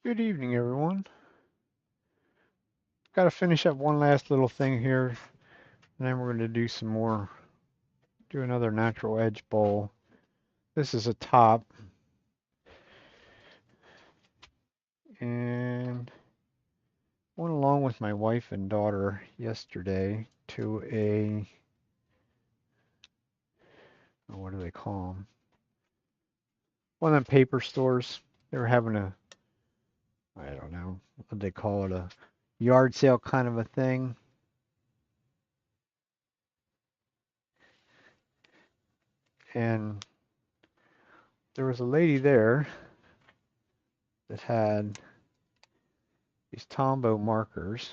Good evening, everyone. Got to finish up one last little thing here, and then we're going to do some more, do another natural edge bowl. This is a top, and went along with my wife and daughter yesterday to what do they call them? One of them paper stores. They were having I don't know, what they call it, a yard sale kind of a thing. And there was a lady there that had these Tombow markers,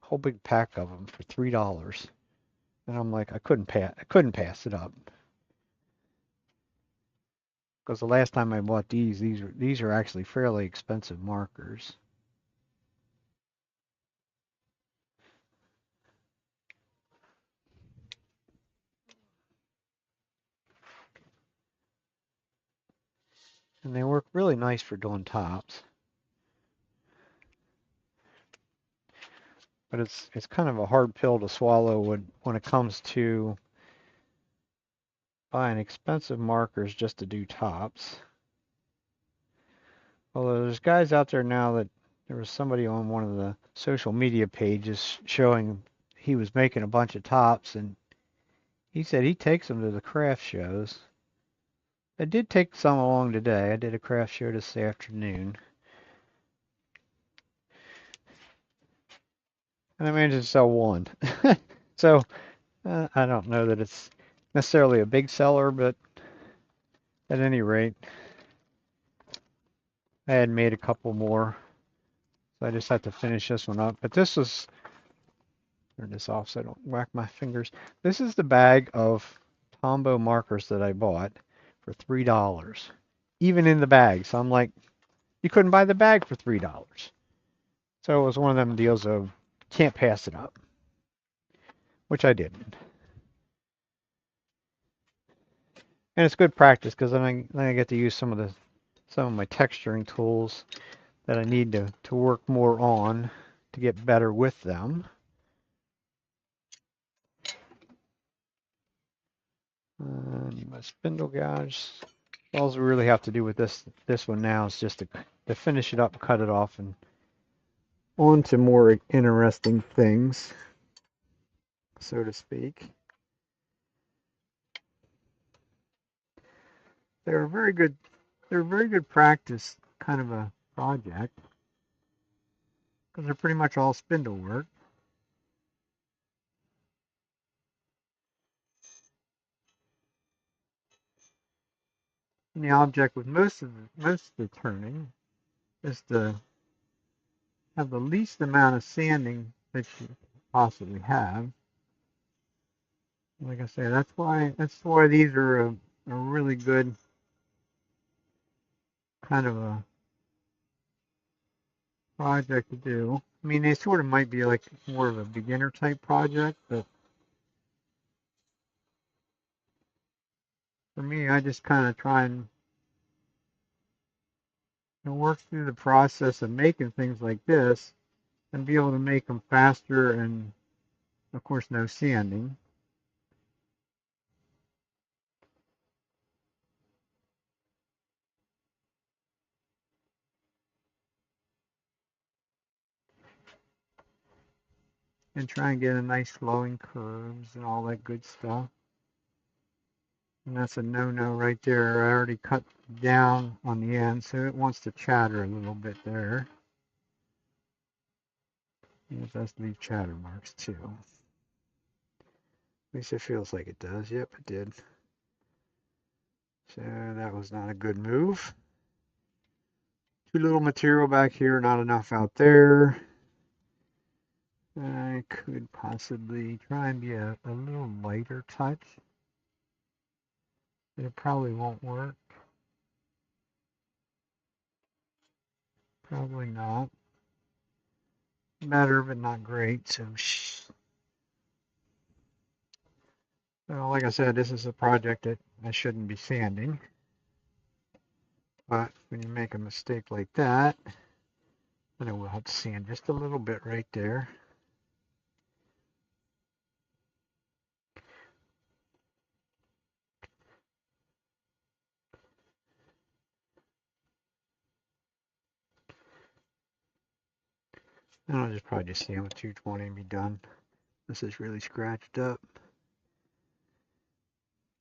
a whole big pack of them for $3. And I'm like, I couldn't pass it up. Because the last time I bought these are actually fairly expensive markers. And they work really nice for doing tops. But it's kind of a hard pill to swallow when it comes to buying expensive markers just to do tops. Although there's guys out there now that there was somebody on one of the social media pages showing he was making a bunch of tops, and he said he takes them to the craft shows. I did take some along today. I did a craft show this afternoon. And I managed to sell one. So I don't know that it's necessarily a big seller, but at any rate, I had made a couple more. So I just had to finish this one up. But this was, turn this off so I don't whack my fingers. This is the bag of Tombow markers that I bought for $3. Even in the bag. So I'm like, you couldn't buy the bag for $3. So it was one of them deals of can't pass it up, which I didn't. And it's good practice because then I get to use some of my texturing tools that I need to work more on to get better with them. My spindle gouge. All we really have to do with this one now is just to finish it up, cut it off, and on to more interesting things, so to speak. They're a very good they're a very good practice kind of a project because they're pretty much all spindle work. And the object with most of the turning is to have the least amount of sanding that you possibly have. Like I say, that's why these are a really good kind of a project to do. I mean, they sort of might be like more of a beginner type project, but for me, I just kind of try and work through the process of making things like this and be able to make them faster and, of course, no sanding. And try and get a nice flowing curves and all that good stuff. And that's a no-no right there. I already cut down on the end, so it wants to chatter a little bit there. And it does leave chatter marks too. At least it feels like it does. Yep, it did. So that was not a good move. Too little material back here, not enough out there. I could possibly try and be a little lighter touch. It probably won't work. Probably not. Better, but not great. So, well, like I said, this is a project that I shouldn't be sanding. But when you make a mistake like that, then I will have to sand just a little bit right there. And I'll just probably just sand with 220 and be done. This is really scratched up.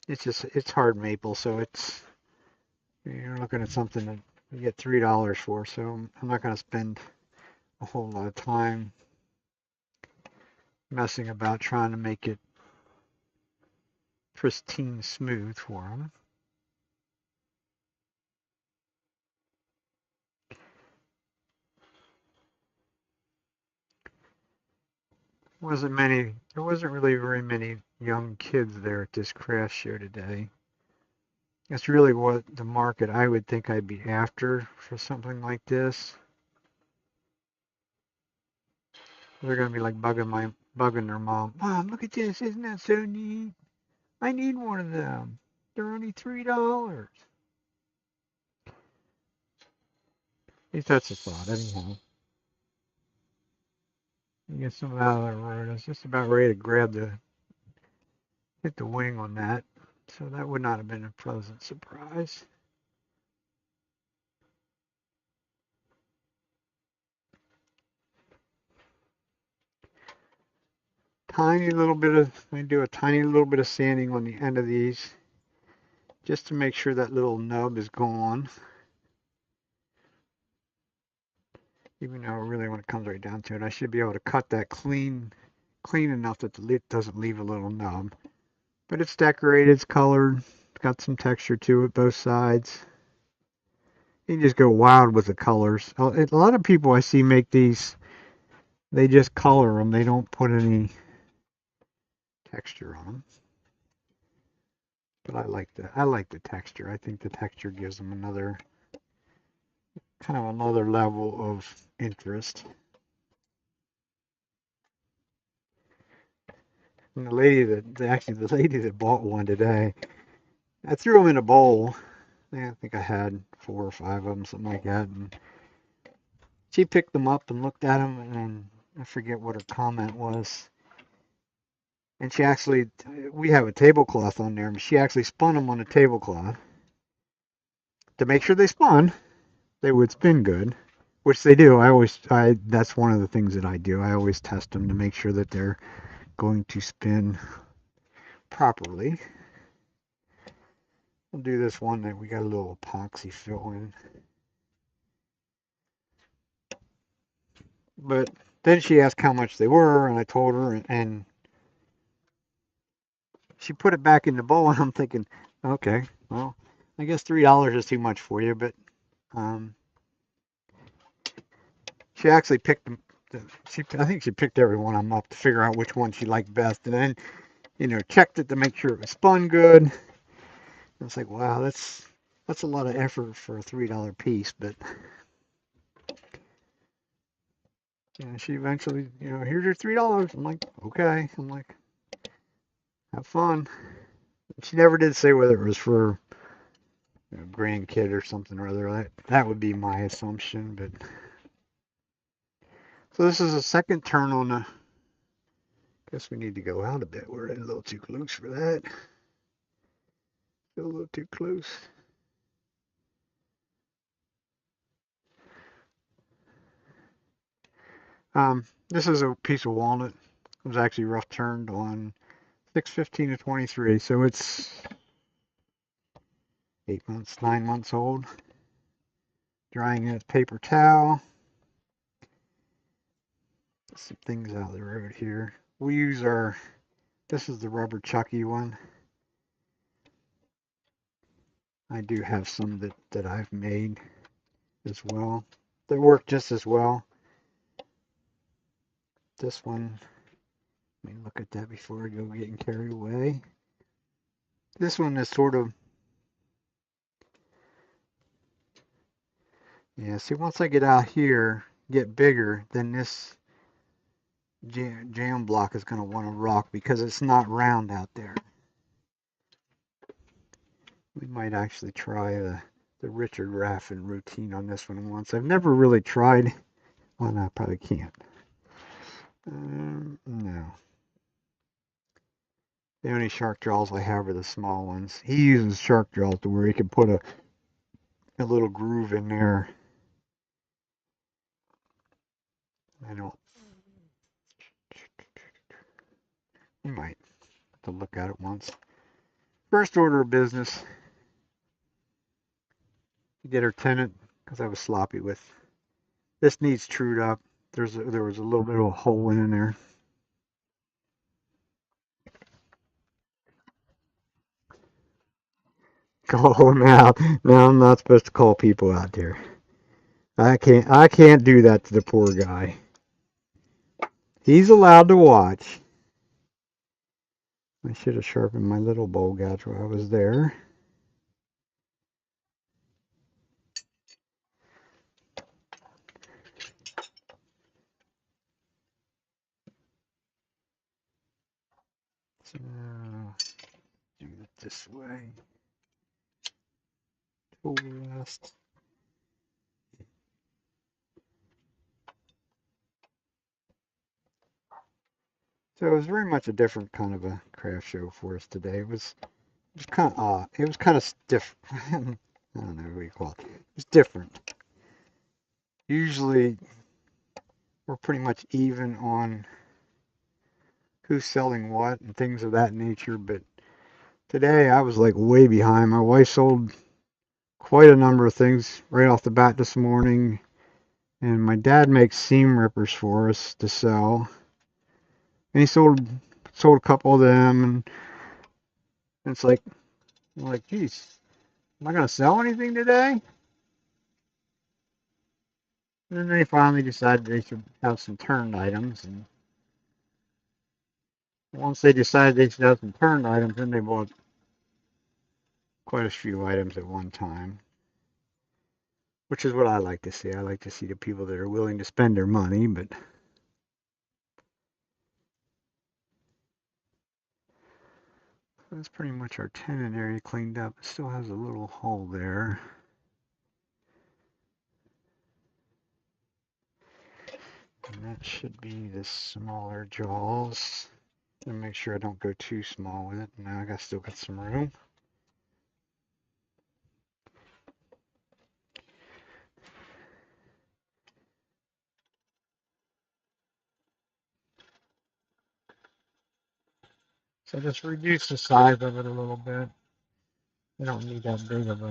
It's hard maple, so you're looking at something that you get $3 for. So I'm not going to spend a whole lot of time messing about trying to make it pristine smooth for them. There wasn't really very many young kids there at this craft show today. That's really what the market I would think I'd be after for something like this. They're gonna be like bugging their mom. Mom, look at this, isn't that so neat? I need one of them. They're only $3. At least that's a thought, anyhow. You get some out of the road. I was just about ready to hit the wing on that. So that would not have been a pleasant surprise. I do a tiny little bit of sanding on the end of these just to make sure that little nub is gone. Even though really when it comes right down to it, I should be able to cut that clean enough that the lid doesn't leave a little nub. But it's decorated, it's colored, it's got some texture to it, both sides. You can just go wild with the colors. A lot of people I see make these, they just color them. They don't put any texture on them. But I like the texture. I think the texture gives them another level of interest. And the lady that bought one today, I threw them in a bowl. I think I had 4 or 5 of them, something like that. And she picked them up and looked at them, and I forget what her comment was. And we have a tablecloth on there, and she actually spun them on a tablecloth to make sure they spun. They would spin good, which they do. That's one of the things that I do. I always test them to make sure that they're going to spin properly. We'll do this one that we got a little epoxy fill in. But then she asked how much they were, and I told her, and she put it back in the bowl, and I'm thinking, okay, well, I guess $3 is too much for you, but um, she actually picked them. I think she picked every one of them up to figure out which one she liked best, and then checked it to make sure it was spun good. And it's like, wow, that's a lot of effort for a $3 piece, but she eventually, here's your $3. I'm like, okay. I'm like, have fun. She never did say whether it was for a grandkid or something or other. That would be my assumption, but so this is a second turn on the. Guess we need to go out a bit. We're a little too close for that. Still a little too close. This is a piece of walnut. It was actually rough turned on 6/15 to 23, so it's 8 months, 9 months old. Drying in a paper towel. Some things out of the road here. This is the rubber chucky one. I do have some that I've made as well. They work just as well. This one, let me look at that before I go getting carried away. This one is sort of, yeah, see, once I get out here, get bigger, then this jam block is going to want to rock because it's not round out there. We might actually try the Richard Raffin routine on this one once. I've never really tried. Well, no, I probably can't. No. The only shark jaws I have are the small ones. He uses shark jaws to where he can put a little groove in there. I don't. You might have to look at it once. First order of business, to get her tenant, because I was sloppy with. This needs trued up. There was a little bit of a hole in there. Call him out. No, I'm not supposed to call people out there. I can't do that to the poor guy. He's allowed to watch. I should have sharpened my little bowl gouge while I was there. So, do it this way. Full rest. So it was very much a different kind of a craft show for us today. It was kind of odd. It was kind of stiff. I don't know what you call it. It was different. Usually we're pretty much even on who's selling what and things of that nature, but today I was like way behind. My wife sold quite a number of things right off the bat this morning, and my dad makes seam rippers for us to sell, and he sold a couple of them, and it's like I'm like, geez, am I gonna sell anything today? And then they finally decided they should have some turned items, and once they decided they should have some turned items, then they bought quite a few items at one time, which is what I like to see. I like to see the people that are willing to spend their money, but that's pretty much our tenant area cleaned up. It still has a little hole there. And that should be the smaller jaws. And make sure I don't go too small with it. Now I still got some room. So just reduce the size of it a little bit. We don't need that big of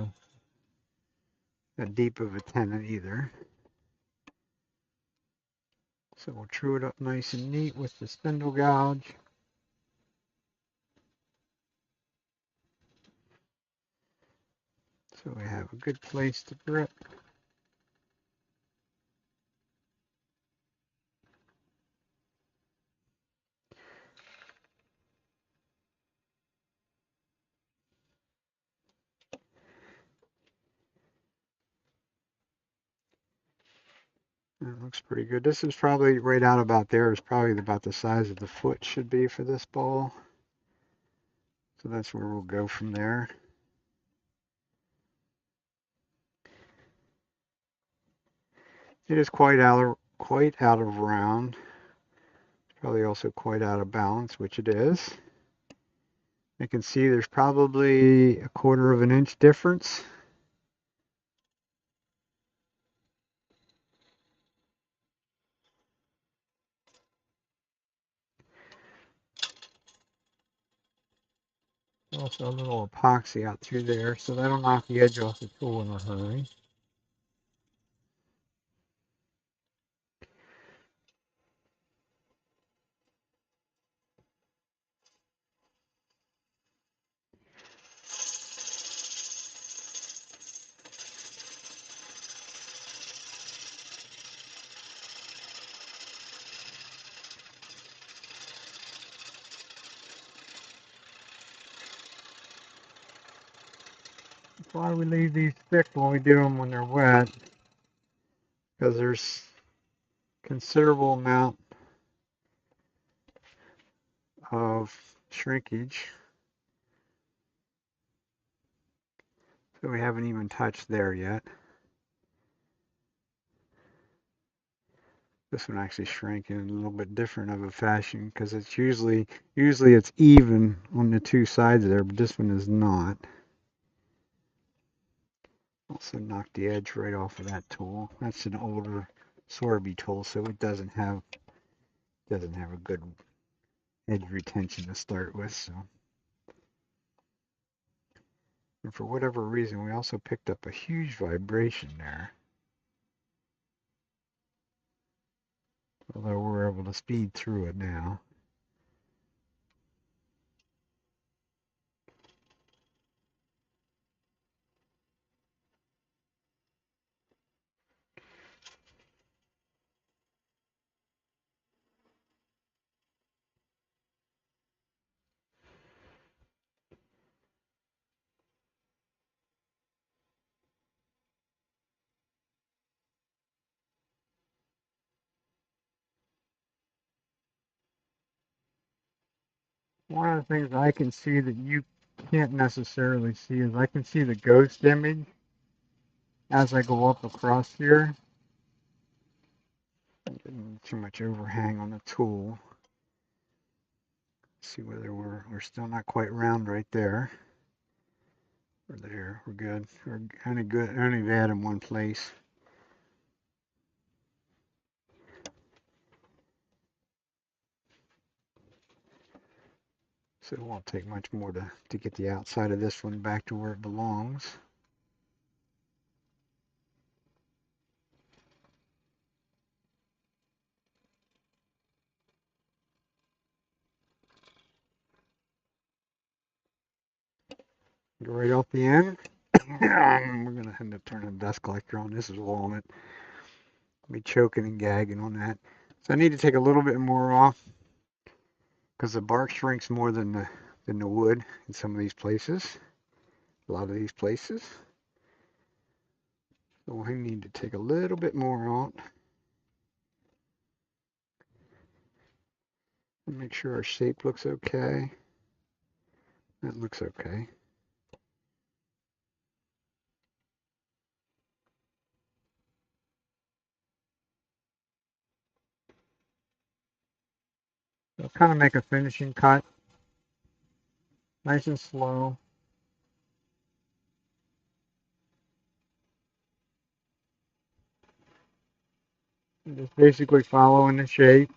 that deep of a tenant either. So we'll true it up nice and neat with the spindle gouge. So we have a good place to grip. That looks pretty good. This is probably right out about there. It's probably about the size of the foot should be for this ball. So that's where we'll go from there. It is quite out of round. Probably also quite out of balance, which it is. You can see there's probably a quarter of an inch difference. Also a little epoxy out through there, so that'll knock the edge off the tool in a hurry. That's why we leave these thick when we do them when they're wet, because there's considerable amount of shrinkage. So we haven't even touched there yet. This one actually shrank in a little bit different of a fashion because it's usually it's even on the two sides there, but this one is not. Also knocked the edge right off of that tool. That's an older Sorby tool, so it doesn't have a good edge retention to start with. So, and for whatever reason, we also picked up a huge vibration there. Although we're able to speed through it now. One of the things I can see that you can't necessarily see is I can see the ghost image as I go up across here. I'm getting too much overhang on the tool. See whether we're still not quite round right there. We're there. We're good. We're kind of good. Only bad in one place. So it won't take much more to get the outside of this one back to where it belongs. Go right off the end. We're going to end up turning the dust collector on. This is walnut. I'll be choking and gagging on that. So I need to take a little bit more off because the bark shrinks more than the wood in some of these places. A lot of these places. So I need to take a little bit more out. Make sure our shape looks okay. That looks okay. So kind of make a finishing cut. Nice and slow. And just basically following the shape.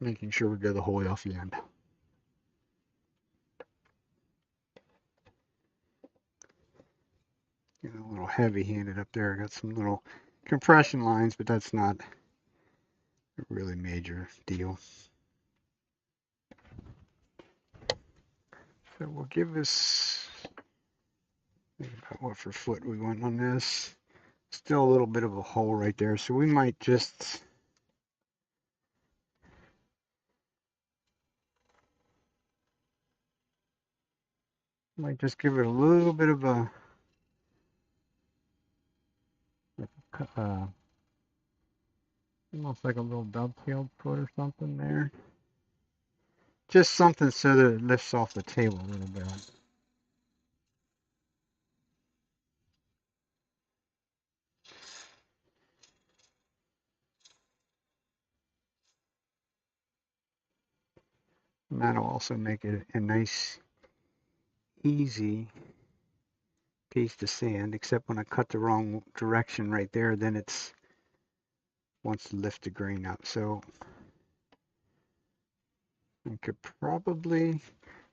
Making sure we get the whole way off the end. You know, a little heavy-handed up there. I got some little compression lines, but that's not a really major deal. So we'll give this, think about what for foot we want on this. Still a little bit of a hole right there, so we might just give it a little bit of a almost like a little dovetailed foot or something there. Just something so that it lifts off the table a little bit. And that'll also make it a nice, easy piece to sand, except when I cut the wrong direction right there, then it's wants to lift the grain up. So I could probably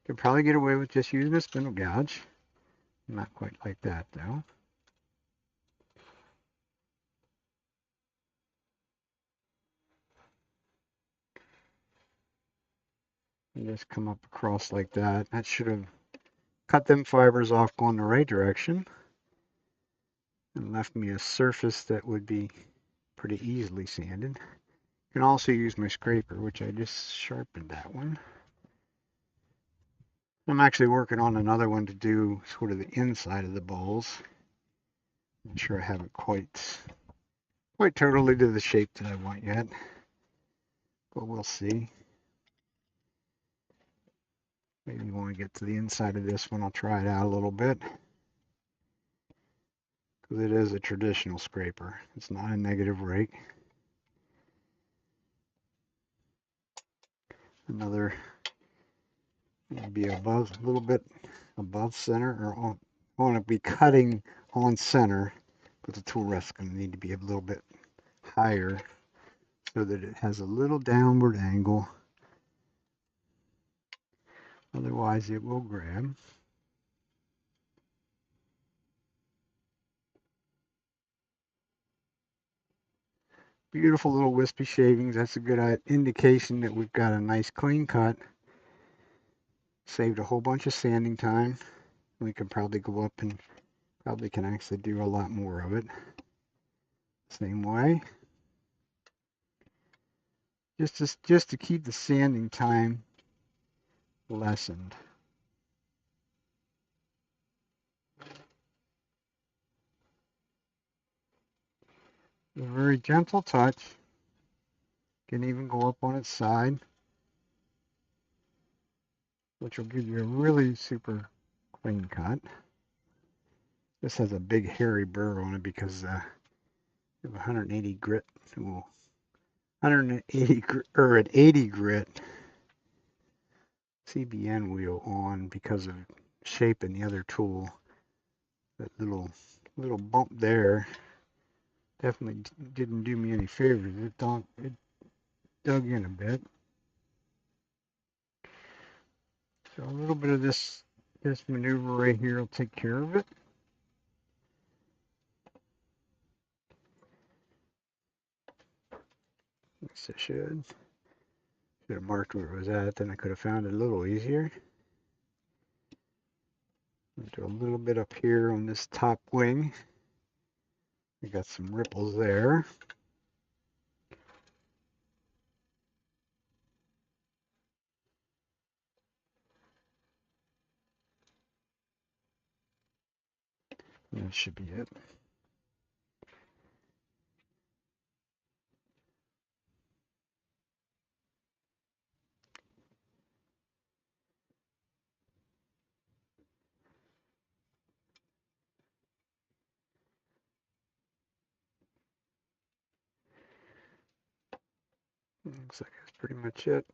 get away with just using a spindle gouge. Not quite like that though. And just come up across like that. That should have cut them fibers off going the right direction and left me a surface that would be pretty easily sanded. You can also use my scraper, which I just sharpened that one. I'm actually working on another one to do sort of the inside of the bowls. Not sure I have it quite totally to the shape that I want yet, but we'll see. Maybe when we get to the inside of this one, I'll try it out a little bit, because it is a traditional scraper. It's not a negative rake. Another maybe above, a little bit above center, or on, I want to be cutting on center, but the tool rest is going to need to be a little bit higher so that it has a little downward angle. Otherwise, it will grab. Beautiful little wispy shavings. That's a good indication that we've got a nice clean cut. Saved a whole bunch of sanding time. We can probably go up and probably can actually do a lot more of it. Same way. Just to keep the sanding time lessened. A very gentle touch. Can even go up on its side, which will give you a really super clean cut. This has a big hairy burr on it because I have 180 grit. Ooh, 180 or an 80 grit CBN wheel on because of shaping the other tool. That little bump there definitely didn't do me any favors. It dug in a bit. So a little bit of this maneuver right here will take care of it. Yes, it should. Should have marked where it was at, then I could have found it a little easier. Do a little bit up here on this top wing. We got some ripples there. That should be it. Looks like that's pretty much it.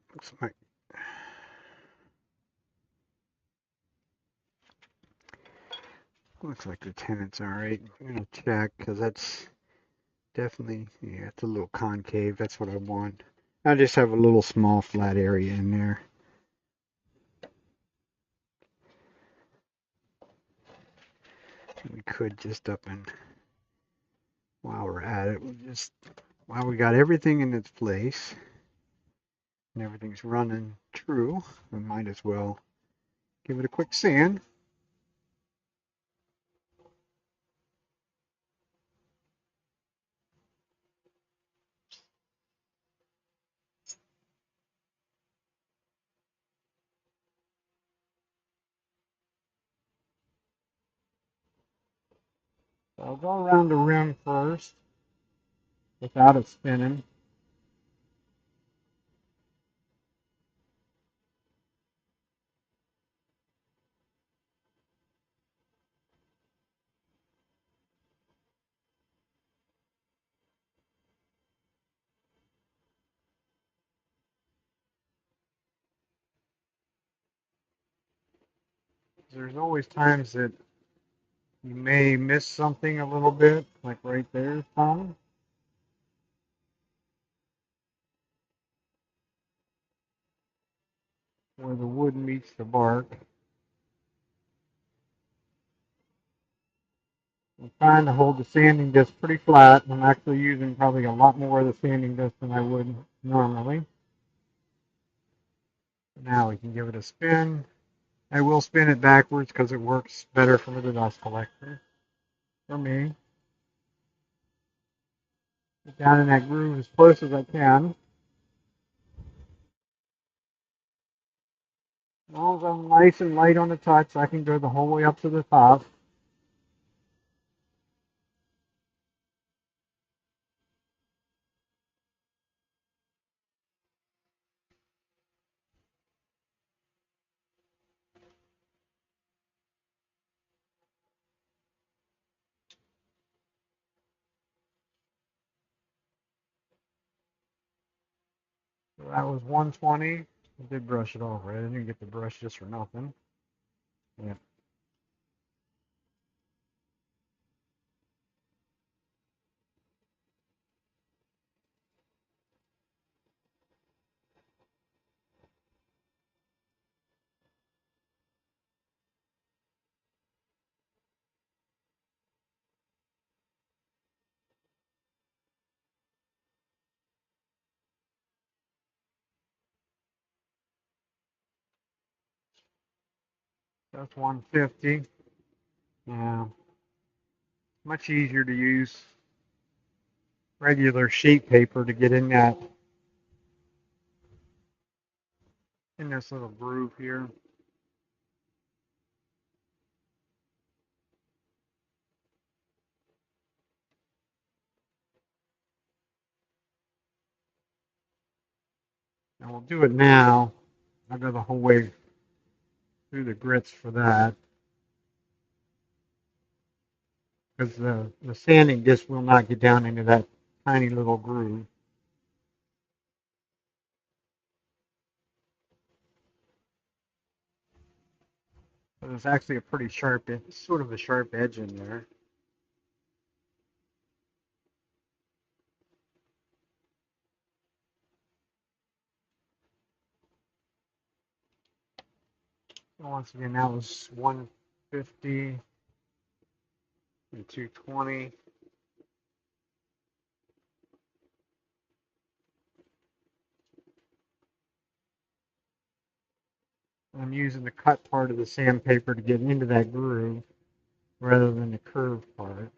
Looks like the tenant's all right. I'm gonna check because that's definitely, yeah, it's a little concave. That's what I want. I just have a little small flat area in there. We could just up and while we're at it, while we got everything in its place and everything's running true, we might as well give it a quick sand. So I'll go around the rim first without it spinning. There's always times that you may miss something a little bit, like right there, Tom, where the wood meets the bark. I'm trying to hold the sanding disc pretty flat. I'm actually using probably a lot more of the sanding disc than I would normally. Now we can give it a spin. I will spin it backwards because it works better for the dust collector, for me. Get down in that groove as close as I can. As long as I'm nice and light on the touch, I can go the whole way up to the top. So that was 120. I did brush it off, right? I didn't get the brush just for nothing. Yeah. That's 150. Yeah. Much easier to use regular sheet paper to get in this little groove here. And we'll do it now. I'll go the whole way through the grits for that. Because the sanding disc will not get down into that tiny little groove. But there's actually a pretty sharp, sort of a sharp edge in there. So once again, that was 150 and 220. I'm using the cut part of the sandpaper to get into that groove rather than the curved part.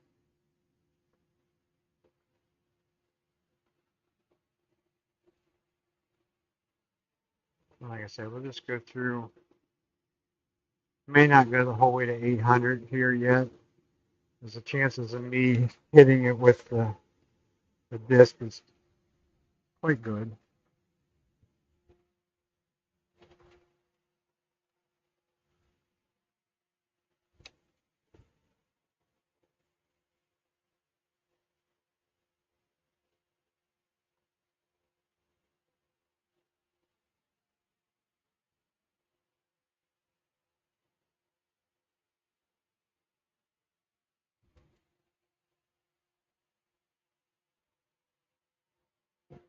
Like I said, we'll just go through. May not go the whole way to 800 here yet. There's the chances of me hitting it with the disc is quite good.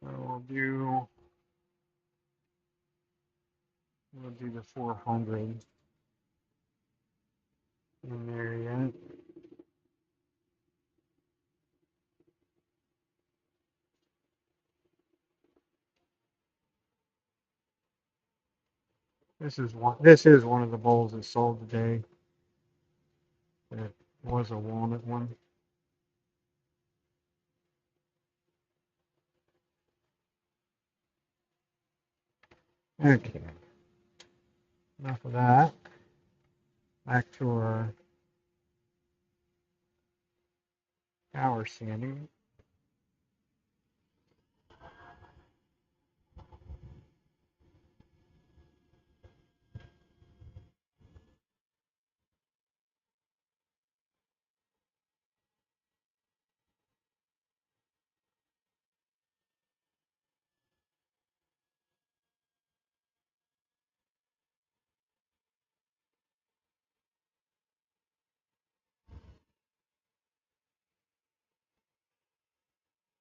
So we'll do the 400 in there yet. This is one of the bowls that sold today. It was a walnut one. Okay, enough of that. Back to our power sanding.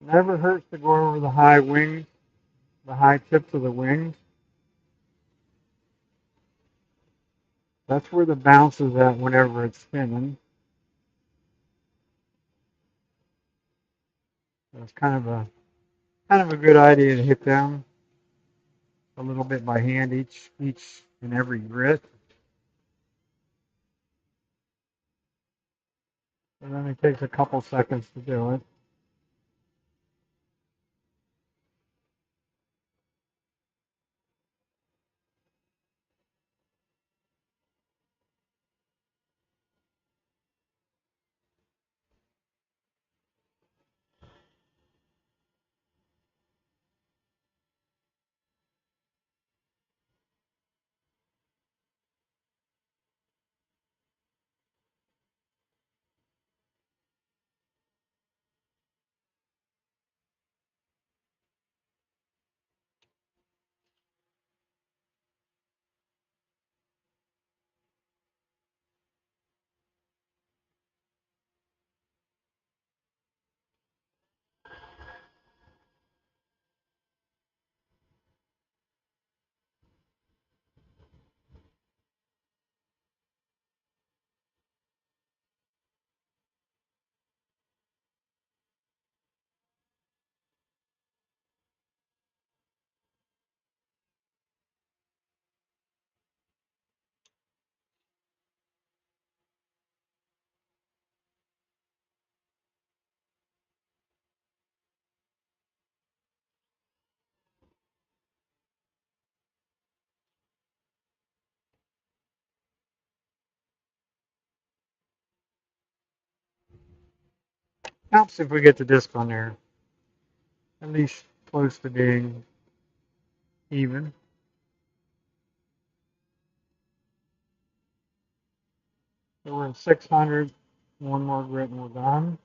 Never hurts to go over the high wings, the high tips of the wings. That's where the bounce is at whenever it's spinning. So it's kind of a good idea to hit them a little bit by hand each and every grit. It only takes a couple seconds to do it. Helps if we get the disc on there at least close to being even. So we're at 600. One more grit and we're done.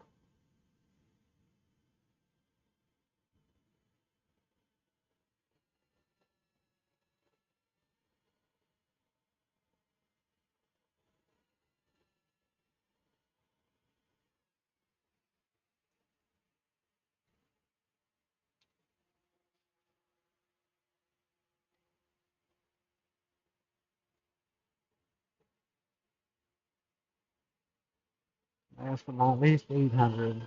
Last but not least, 800.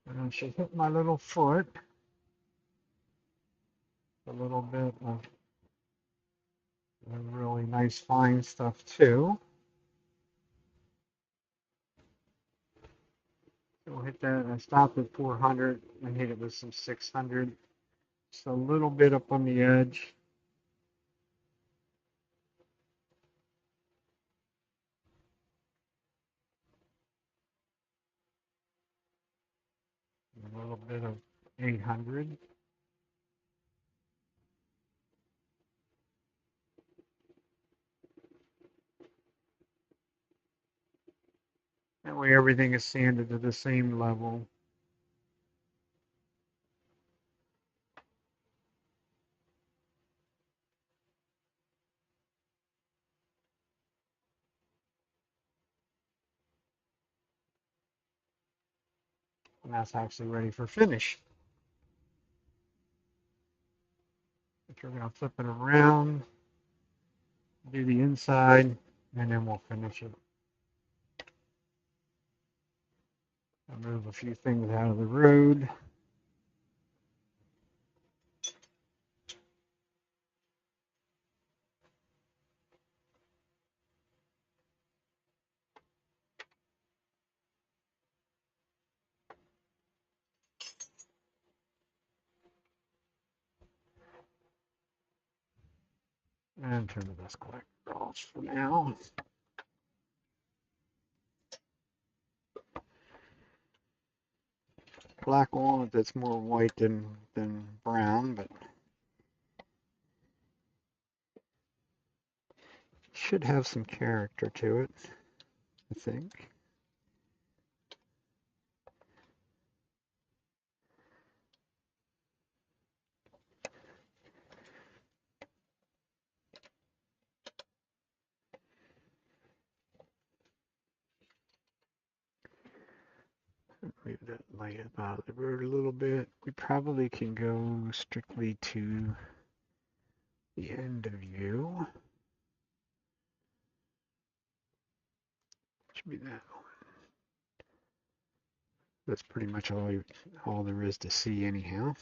And I should hit my little foot. A little bit of really nice fine stuff too. So we'll hit that. I stopped at 400 and hit it with some 600. Just a little bit up on the edge. A little bit of 800. That way everything is sanded to the same level. And that's actually ready for finish. But we're going to flip it around, do the inside, and then we'll finish it. I'll move a few things out of the road. And turn the dust collector off for now. Black walnut that's more white than brown, but should have some character to it, I think. Move that light up out of the road a little bit. We probably can go strictly to the end of view. Should be that one. That's pretty much all there is to see anyhow.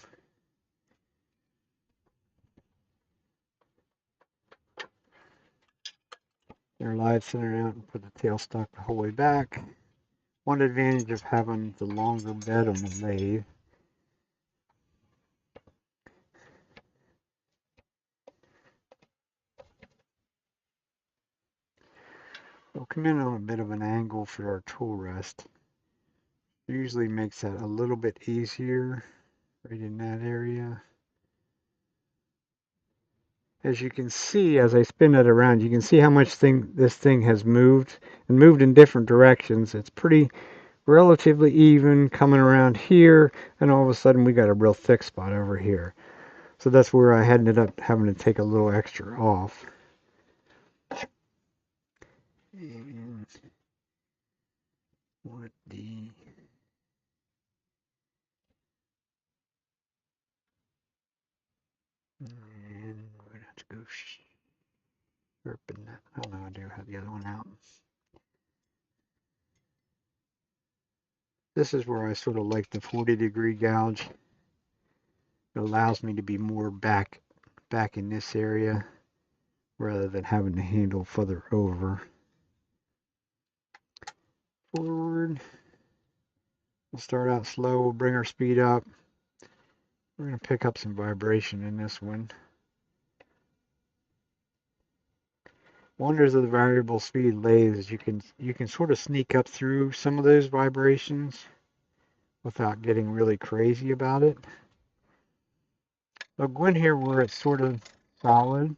They're live centered out and put the tailstock the whole way back. One advantage of having the longer bed on the lathe. We'll come in on a bit of an angle for our tool rest. Usually makes that a little bit easier right in that area. As you can see, as I spin it around, you can see how much this thing has moved and moved in different directions. It's pretty relatively even coming around here, and all of a sudden we got a real thick spot over here. So that's where I ended up having to take a little extra off. And what the and we're gonna have to go sharpen that. Oh no, I do have the other one out. This is where I sort of like the 40-degree gouge. It allows me to be more back in this area rather than having to handle further over. Forward. We'll start out slow. We'll bring our speed up. We're going to pick up some vibration in this one. Wonders of the variable speed lathes is you can sort of sneak up through some of those vibrations without getting really crazy about it. I'll go in here where it's sort of solid.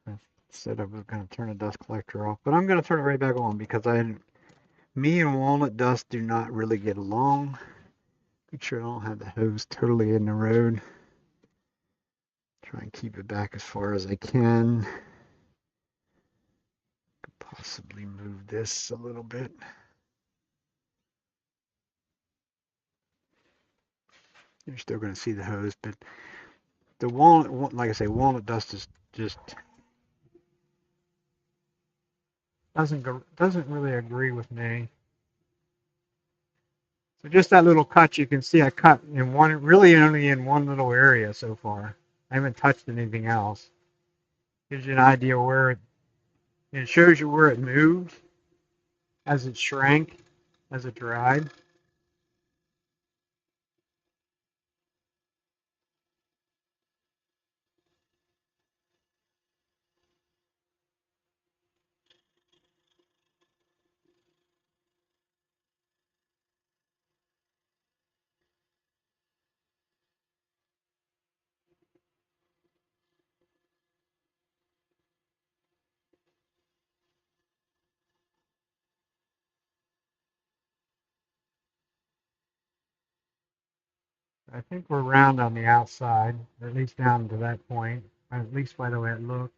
I said I was going to turn the dust collector off, but I'm going to turn it right back on because me and walnut dust do not really get along. Make sure I don't have the hose totally in the road. Try and keep it back as far as I can. Could possibly move this a little bit. You're still going to see the hose, but the walnut, like I say, walnut dust is just doesn't really agree with me. So just that little cut, you can see I cut in one, really only in one little area so far. I haven't touched anything else. Gives you an idea where it shows you where it moved as it shrank, as it dried. I think we're round on the outside, or at least down to that point, at least by the way it looks.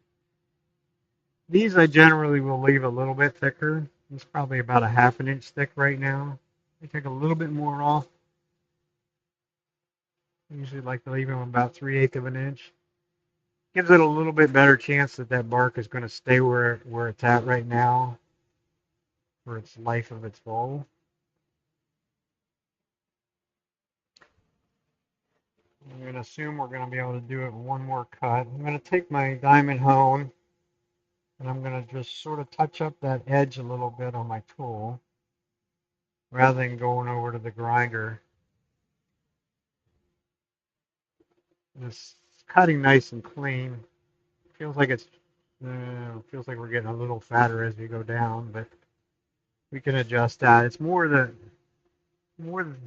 These I generally will leave a little bit thicker. It's probably about a half an inch thick right now. I take a little bit more off. I usually like to leave them about 3/8 of an inch. Gives it a little bit better chance that that bark is going to stay where it's at right now for its life of its bowl. I'm going to assume we're going to be able to do it one more cut. I'm going to take my diamond hone and I'm going to just sort of touch up that edge a little bit on my tool rather than going over to the grinder. It's cutting nice and clean. Feels like feels like we're getting a little fatter as we go down, but we can adjust that. It's more the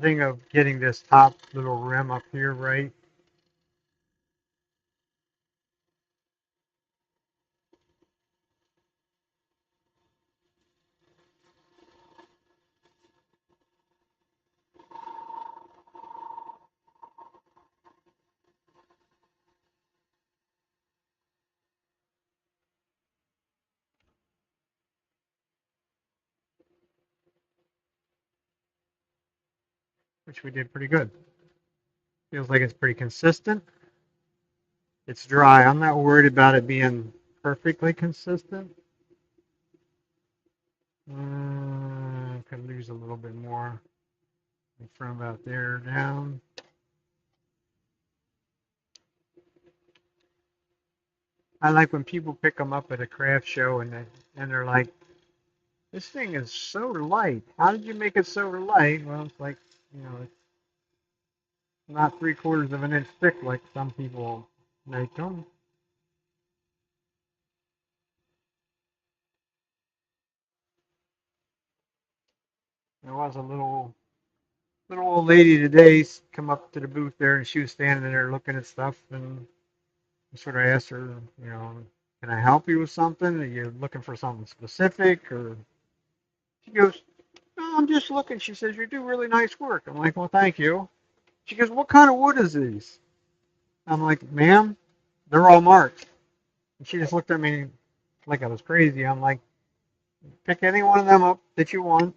thing of getting this top little rim up here right. Which we did pretty good. Feels like it's pretty consistent. It's dry. I'm not worried about it being perfectly consistent. Could lose a little bit more from about there down. I like when people pick them up at a craft show and they're like, "This thing is so light. How did you make it so light?" Well, it's like, it's not 3/4 of an inch thick like some people make them. There was a little old lady today come up to the booth there, and she was standing there looking at stuff, and I sort of asked her, can I help you with something? Are you looking for something specific? Or she goes, no, I'm just looking. She says, you do really nice work. I'm like, well, thank you. She goes, what kind of wood is these? I'm like, ma'am, they're all marked. And she just looked at me like I was crazy. I'm like, pick any one of them up that you want.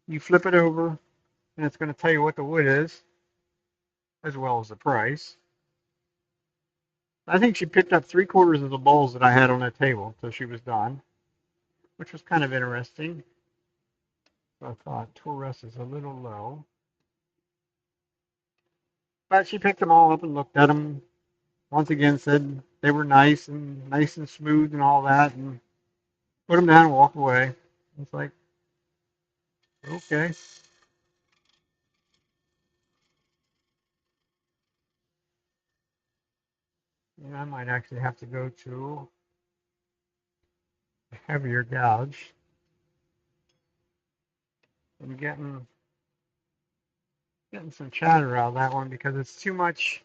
You flip it over, and it's going to tell you what the wood is, as well as the price. I think she picked up 3/4 of the bowls that I had on that table until she was done, which was kind of interesting. So I thought tool rest is a little low. But she picked them all up and looked at them. Once again, said they were nice and smooth and all that, and put them down and walked away. It's like, okay. Yeah, I might actually have to go to a heavier gouge. I'm getting some chatter out of that one because it's too much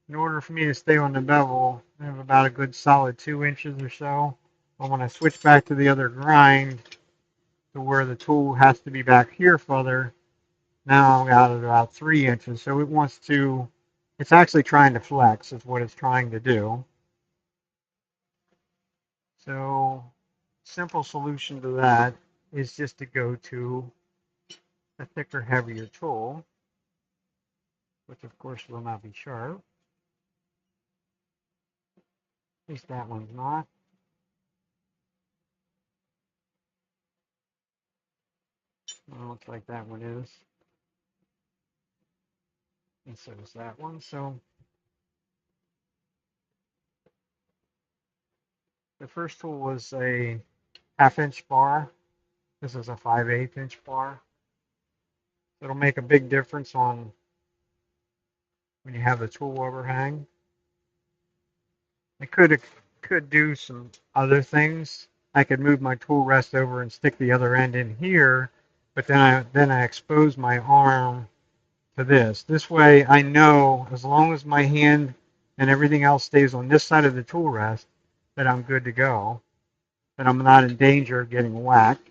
in order for me to stay on the bevel. I have about a good solid 2 inches or so. But when I switch back to the other grind to where the tool has to be back here further, now I'm out at about 3 inches. So it's actually trying to flex is what it's trying to do. So simple solution to that is just to go to a thicker, heavier tool, which of course will not be sharp. At least that one's not. Well, looks like that one is. And so is that one. So the first tool was a 1/2 inch bar. This is a 5/8 inch bar. It'll make a big difference on when you have the tool overhang. I could do some other things. I could move my tool rest over and stick the other end in here, but then I expose my arm to this. This way I know as long as my hand and everything else stays on this side of the tool rest that I'm good to go, that I'm not in danger of getting whacked.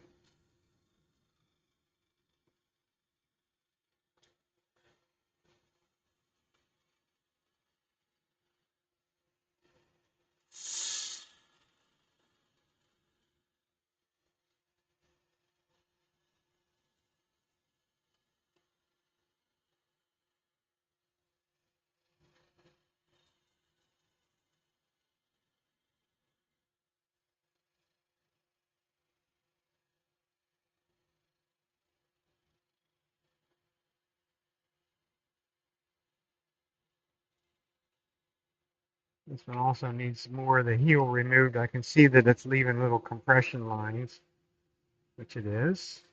This one also needs more of the heel removed. I can see that it's leaving little compression lines, which it is.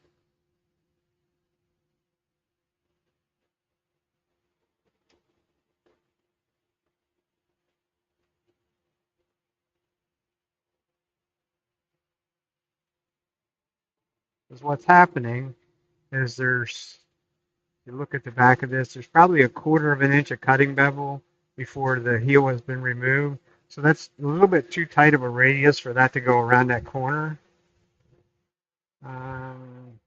Because what's happening is you look at the back of this, there's probably 1/4 of an inch of cutting bevel before the heel has been removed. So that's a little bit too tight of a radius for that to go around that corner. Um,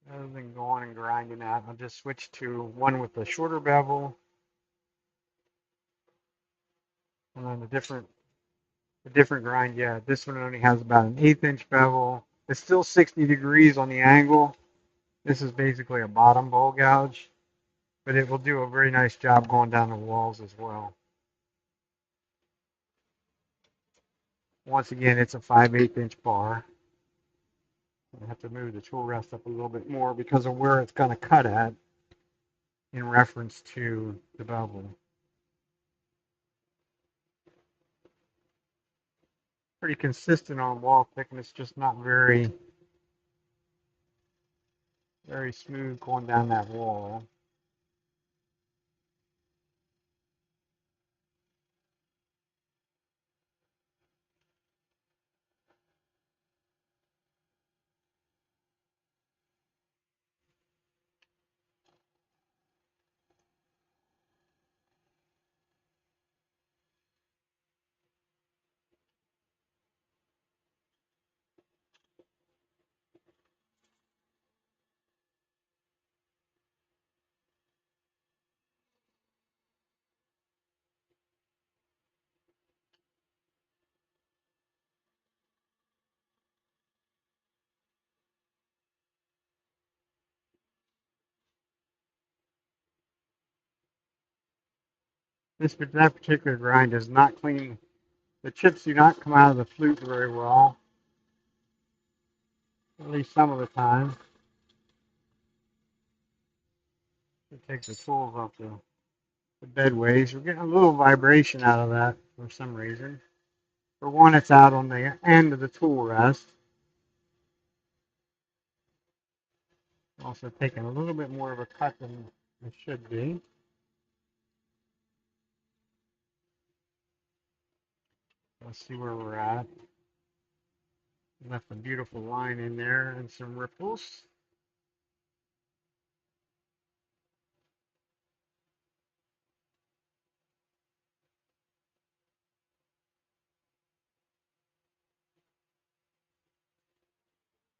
Rather than going and grinding that, I'll just switch to one with the shorter bevel and then a different grind. Yeah, this one only has about an 1/8 inch bevel. It's still 60 degrees on the angle. This is basically a bottom bowl gouge, but it will do a very nice job going down the walls as well. Once again, it's a 5/8 inch bar. I have to move the tool rest up a little bit more because of where it's going to cut at in reference to the bevel. Pretty consistent on wall thickness, just not very smooth going down that wall. that particular grind does not clean. The chips do not come out of the flute very well, at least some of the time. It takes the tools off the bedways. We're getting a little vibration out of that for some reason. For one, it's out on the end of the tool rest. Also taking a little bit more of a cut than it should be. Let's see where we're at. Left a beautiful line in there and some ripples.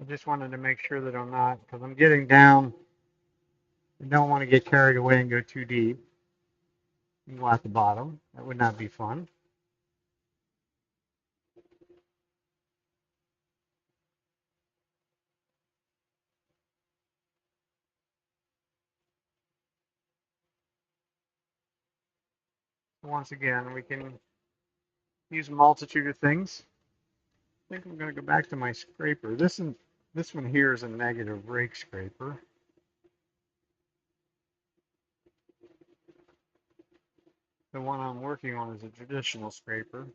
I just wanted to make sure that I'm not, because I'm getting down. I don't want to get carried away and go too deep and go at the bottom. That would not be fun. Once again, we can use a multitude of things. I think I'm going to go back to my scraper. This one here is a negative rake scraper. The one I'm working on is a traditional scraper.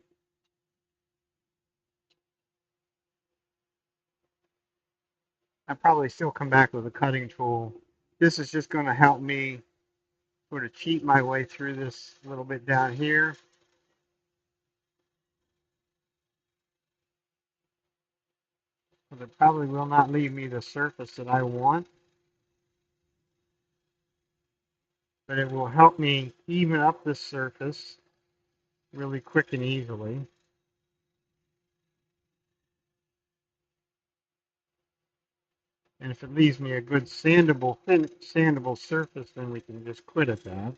I'll probably still come back with a cutting tool. This is just going to help me sort of cheat my way through this a little bit down here. But it probably will not leave me the surface that I want. But it will help me even up this surface really quick and easily. And if it leaves me a good sandable, thin sandable surface, then we can just quit at that.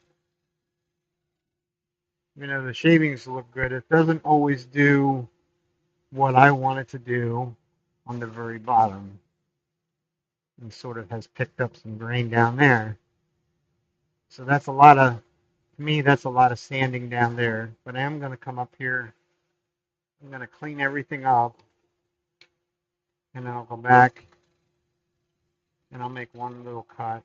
You know, the shavings look good. It doesn't always do what I want it to do on the very bottom. And sort of has picked up some grain down there. So that's a lot of, to me, that's a lot of sanding down there. But I am going to come up here. I'm going to clean everything up. And then I'll go back and I'll make one little cut.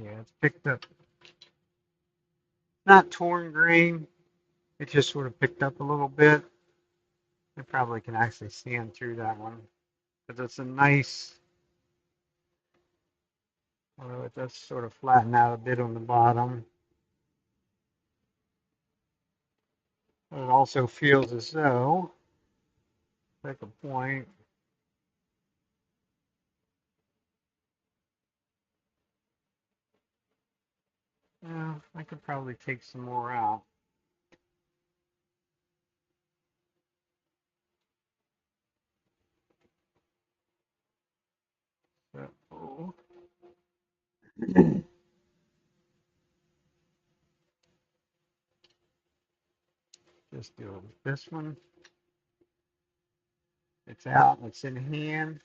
Yeah, it's picked up. Not torn grain. It just sort of picked up a little bit. I probably can actually sand through that one. Because it's a nice, although it does sort of flatten out a bit on the bottom. But it also feels as though, take a point, I could probably take some more out. So, just do this one. It's out, it's in hand.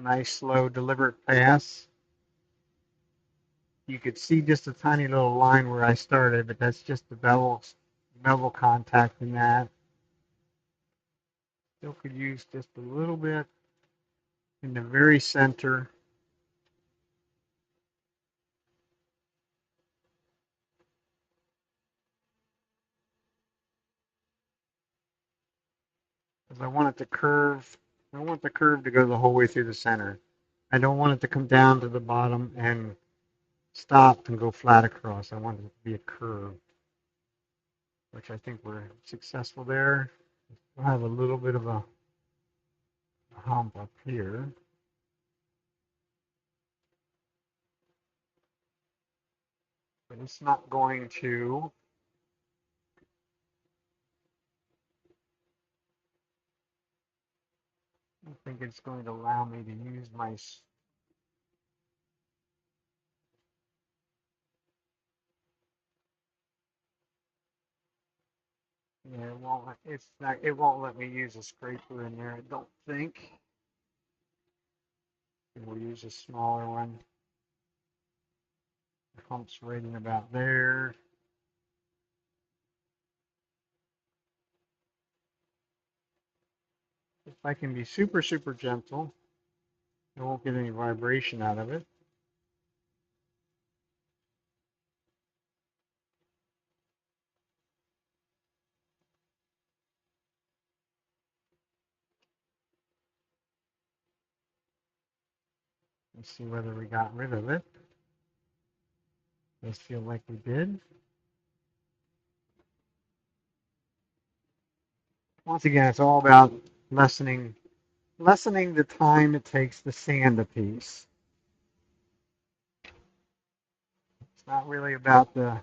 Nice, slow, deliberate pass. You could see just a tiny little line where I started, but that's just the bevel contact in that. Still could use just a little bit in the very center. Because I want it to curve. I want the curve to go the whole way through the center. I don't want it to come down to the bottom and stop and go flat across. I want it to be a curve. which I think we're successful there. We'll have a little bit of a hump up here. But it's not going to, I think it's going to allow me to use my, yeah, it won't let me use a scraper in there, I don't think. We'll use a smaller one. The hump's right in about there. If I can be super, super gentle, I won't get any vibration out of it. Let's see whether we got rid of it. Does feel like we did. Once again, it's all about lessening the time it takes to sand a piece. It's not really about the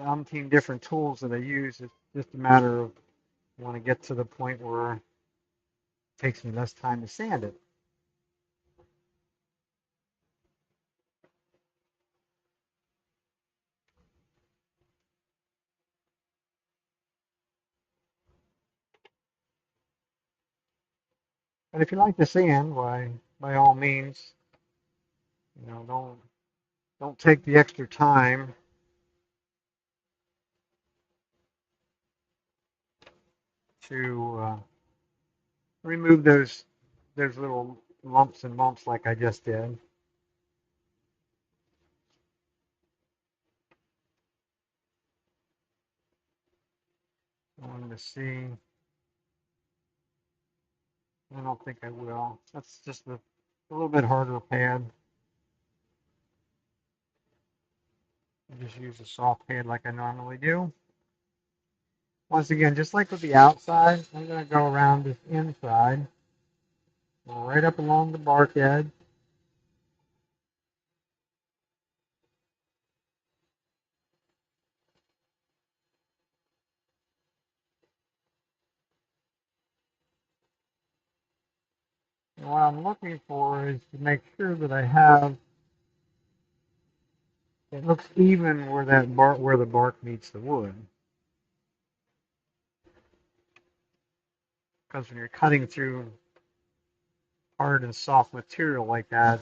umpteen different tools that I use. It's just a matter of I want to get to the point where it takes me less time to sand it. But if you like to sand, why, by all means, don't take the extra time to remove those little lumps and bumps like I just did. I wanted to see. I don't think I will. That's just a little bit harder pad. I just use a soft pad like I normally do. Once again, just like with the outside, I'm going to go around this inside, right up along the bark edge. And what I'm looking for is to make sure that I have it looks even where the bark meets the wood. Because when you're cutting through hard and soft material like that,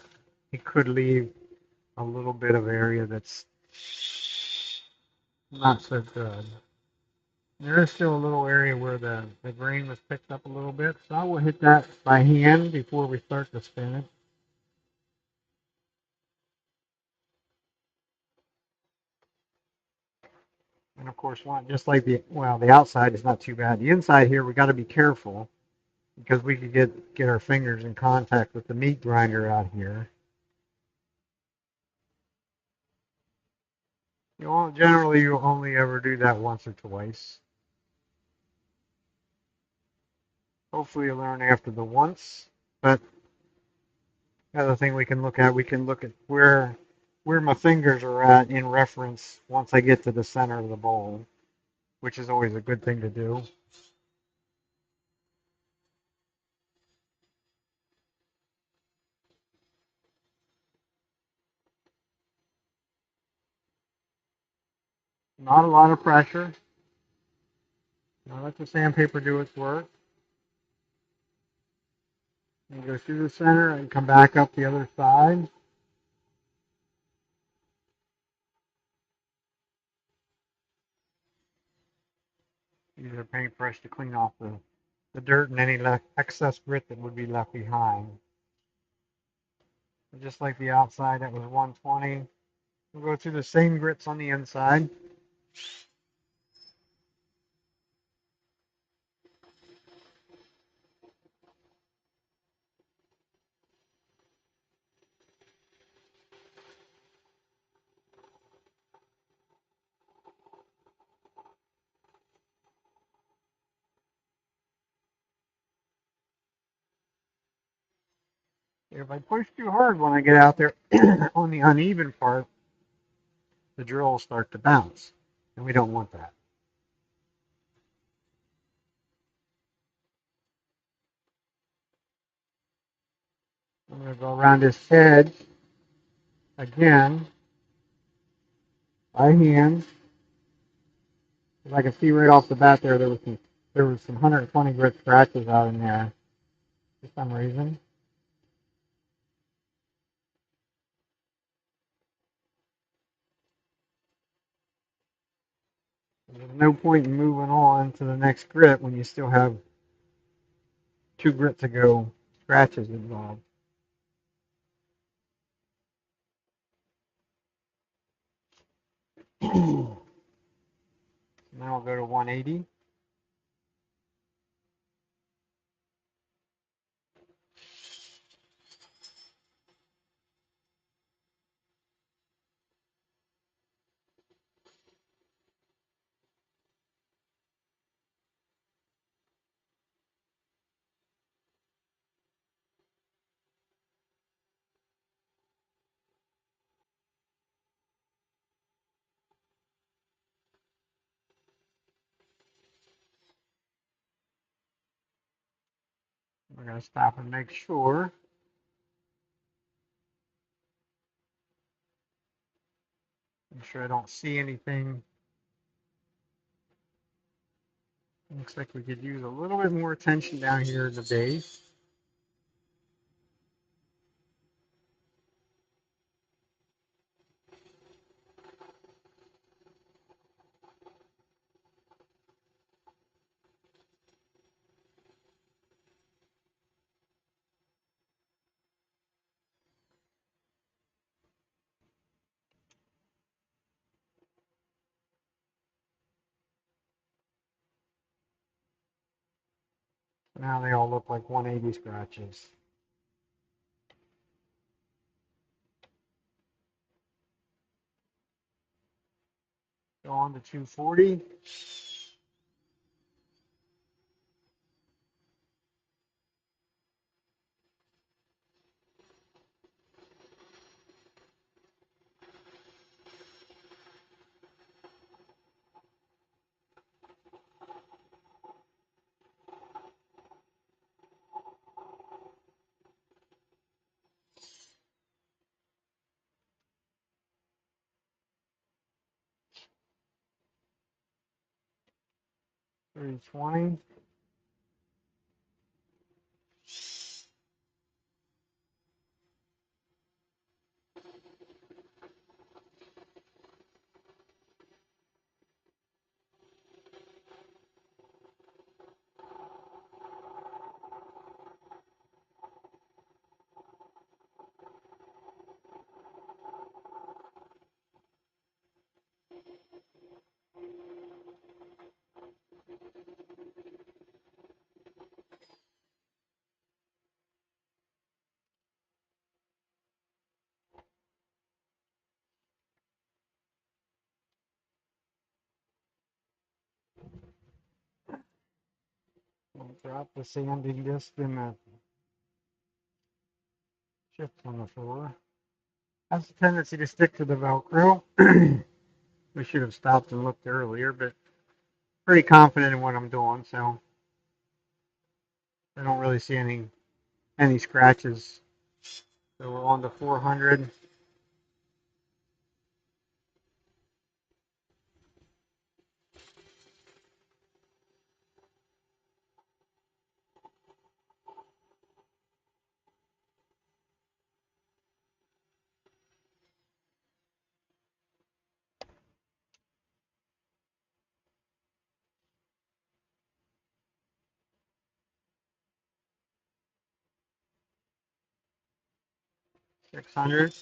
it could leave a little bit of area that's not so good. There is still a little area where the grain was picked up a little bit, so I will hit that by hand before we start to spin it. And of course, just like the outside is not too bad. The inside here, we got to be careful because we could get our fingers in contact with the meat grinder out here. Generally, you only ever do that once or twice. Hopefully, you learn after the once. But the other thing we can look at where my fingers are at in reference once I get to the center of the bowl, which is always a good thing to do. Not a lot of pressure. Now let the sandpaper do its work. And go through the center and come back up the other side. Use a paintbrush to clean off the dirt and any excess grit that would be left behind. Just like the outside, that was 120. We'll go through the same grits on the inside. If I push too hard when I get out there on the uneven part, the drill will start to bounce, and we don't want that. I'm going to go around this head again by hand. As I can see right off the bat there was some 120 grit scratches out in there for some reason. There's no point in moving on to the next grit when you still have 2 grits ago scratches involved. Now we'll go to 180. We're going to stop and make sure. Make sure I don't see anything. Looks like we could use a little bit more attention down here at the base. Now they all look like 180 scratches. Go on to 240. $320. 'We'll drop the sanding disc in the chips on the floor. Has a tendency to stick to the Velcro. We should have stopped and looked earlier, but pretty confident in what I'm doing, so I don't really see any scratches. So we're on to 400. 600.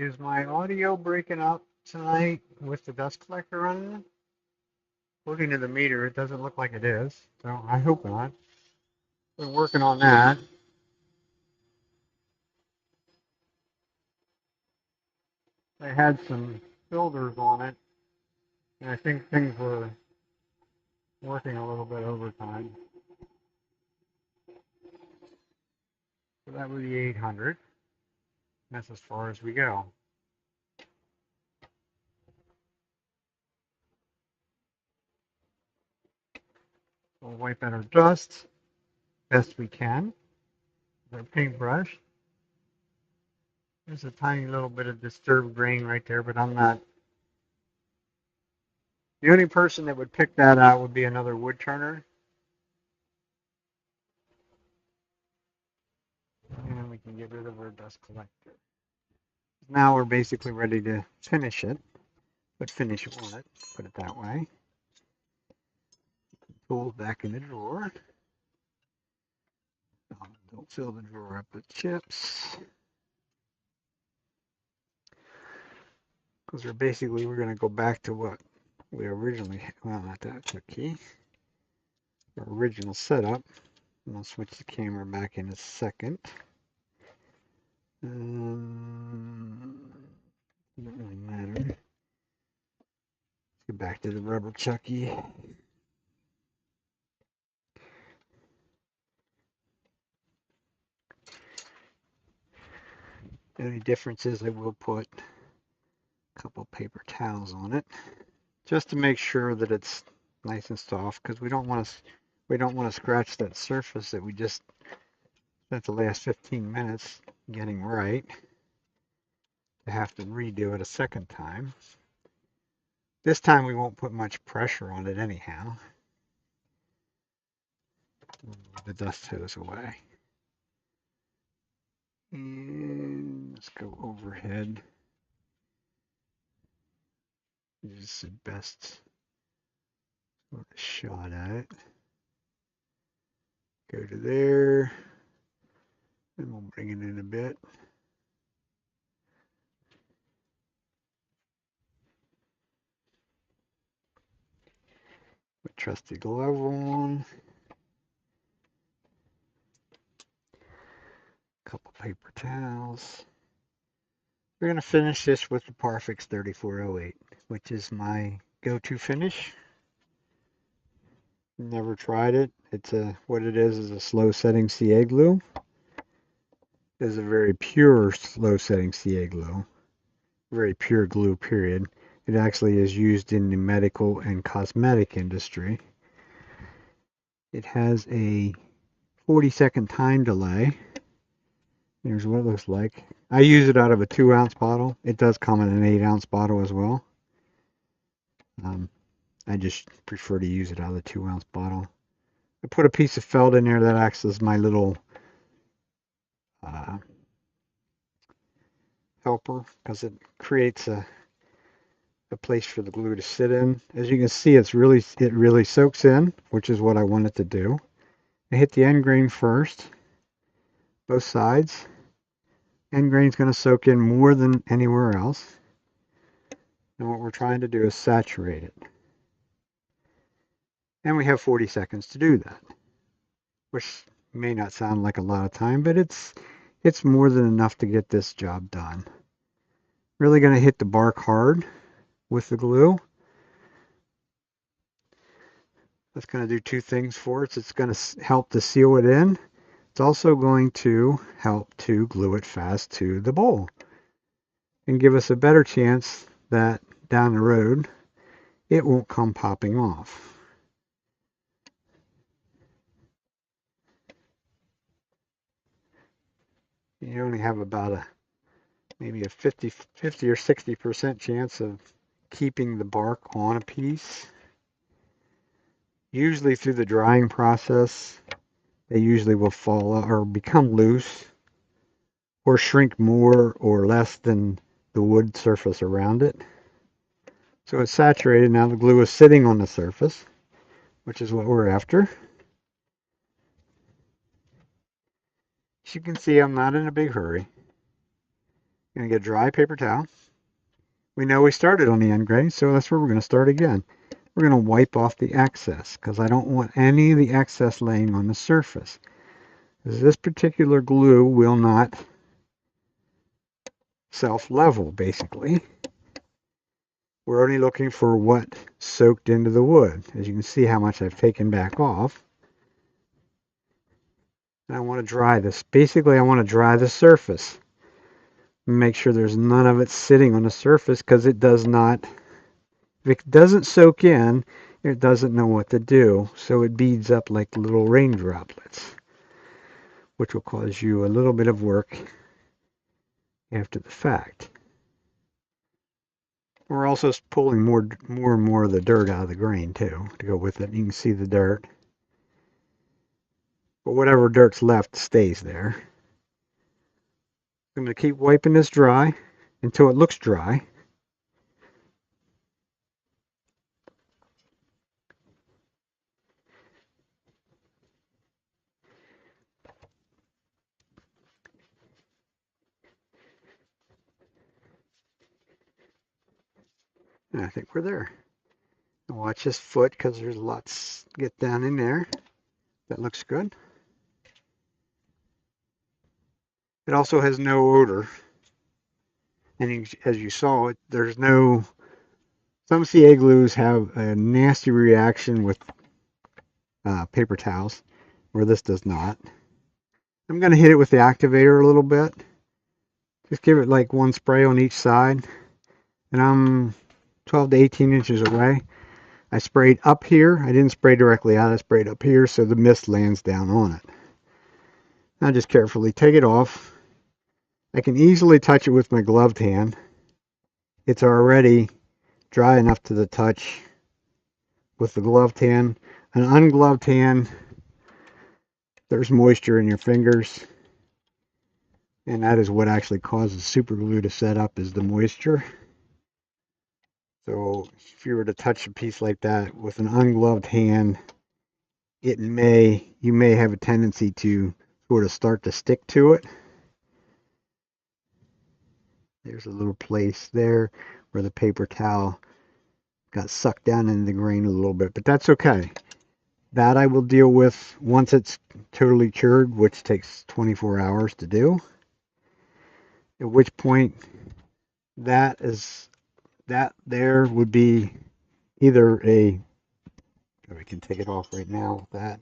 Is my audio breaking up tonight with the dust collector running? According to the meter, it doesn't look like it is, so I hope not. We're working on that. I had some filters on it, and I think things were working a little bit overtime. So that would be 800. That's as far as we go. We'll wipe out our dust best we can with our paintbrush. There's a tiny little bit of disturbed grain right there, but I'm not. The only person that would pick that out would be another wood turner. And we can get rid of our dust collector. Now we're basically ready to finish it, but finish on it, put it that way. Tools back in the drawer. Don't fill the drawer up with chips. Because we're going to go back to what we originally, well, not that key. Our original setup. And I'll switch the camera back in a second. Doesn't really matter. Let's get back to the rubber chucky. The only difference is I will put a couple paper towels on it, just to make sure that it's nice and soft, because we don't want to scratch that surface that we just spent the last 15 minutes getting right, to have to redo it a second time. This time we won't put much pressure on it anyhow. The dust hose away. And let's go overhead. This is the best shot at it. Go to there. And we'll bring it in a bit. Put trusty glove on. Couple paper towels. We're going to finish this with the Parfix 3408, which is my go-to finish. Never tried it. It's what it is a slow setting CA glue. It is a very pure slow setting CA glue. Very pure glue, period. It actually is used in the medical and cosmetic industry. It has a 40-second time delay. Here's what it looks like. I use it out of a 2-ounce bottle. It does come in an 8-ounce bottle as well. I just prefer to use it out of the 2-ounce bottle. I put a piece of felt in there that acts as my little helper, because it creates a place for the glue to sit in. As you can see, it really soaks in, which is what I want it to do. I hit the end grain first, both sides. End grain is going to soak in more than anywhere else. And what we're trying to do is saturate it. And we have 40 seconds to do that, which may not sound like a lot of time, but it's more than enough to get this job done. Really going to hit the bark hard with the glue. That's going to do two things for it. It's going to help to seal it in. It's also going to help to glue it fast to the bowl and give us a better chance that down the road it won't come popping off. You only have about maybe a 50 or 60% chance of keeping the bark on a piece. Usually through the drying process, they usually will fall out or become loose or shrink more or less than the wood surface around it. So it's saturated. Now the glue is sitting on the surface, which is what we're after. As you can see, I'm not in a big hurry. Gonna get a dry paper towel. We know we started on the end grain, so that's where we're gonna start again. We're gonna wipe off the excess because I don't want any of the excess laying on the surface. Because this particular glue will not self-level, basically. We're only looking for what soaked into the wood. As you can see how much I've taken back off. And I want to dry this. Basically, I want to dry the surface. Make sure there's none of it sitting on the surface because it does not, if it doesn't soak in, it doesn't know what to do. So it beads up like little rain droplets, which will cause you a little bit of work after the fact. We're also pulling more and more of the dirt out of the grain too to go with it. You can see the dirt. But whatever dirt's left stays there. I'm going to keep wiping this dry until it looks dry. And I think we're there. Watch this foot because there's lots get down in there. That looks good. It also has no odor. And as you saw, there's no, some CA glues have a nasty reaction with paper towels, where this does not. I'm going to hit it with the activator a little bit. Just give it like one spray on each side. And I'm 12 to 18 inches away. I sprayed up here. I didn't spray directly out. I sprayed up here so the mist lands down on it. Now just carefully take it off. I can easily touch it with my gloved hand. It's already dry enough to the touch with the gloved hand. An ungloved hand, there's moisture in your fingers. And that is what actually causes super glue to set up, is the moisture. So if you were to touch a piece like that with an ungloved hand, you may have a tendency to sort of start to stick to it. There's a little place there where the paper towel got sucked down into the grain a little bit, but that's okay. That I will deal with once it's totally cured, which takes 24 hours to do. At which point that there would be either a, we can take it off right now with that.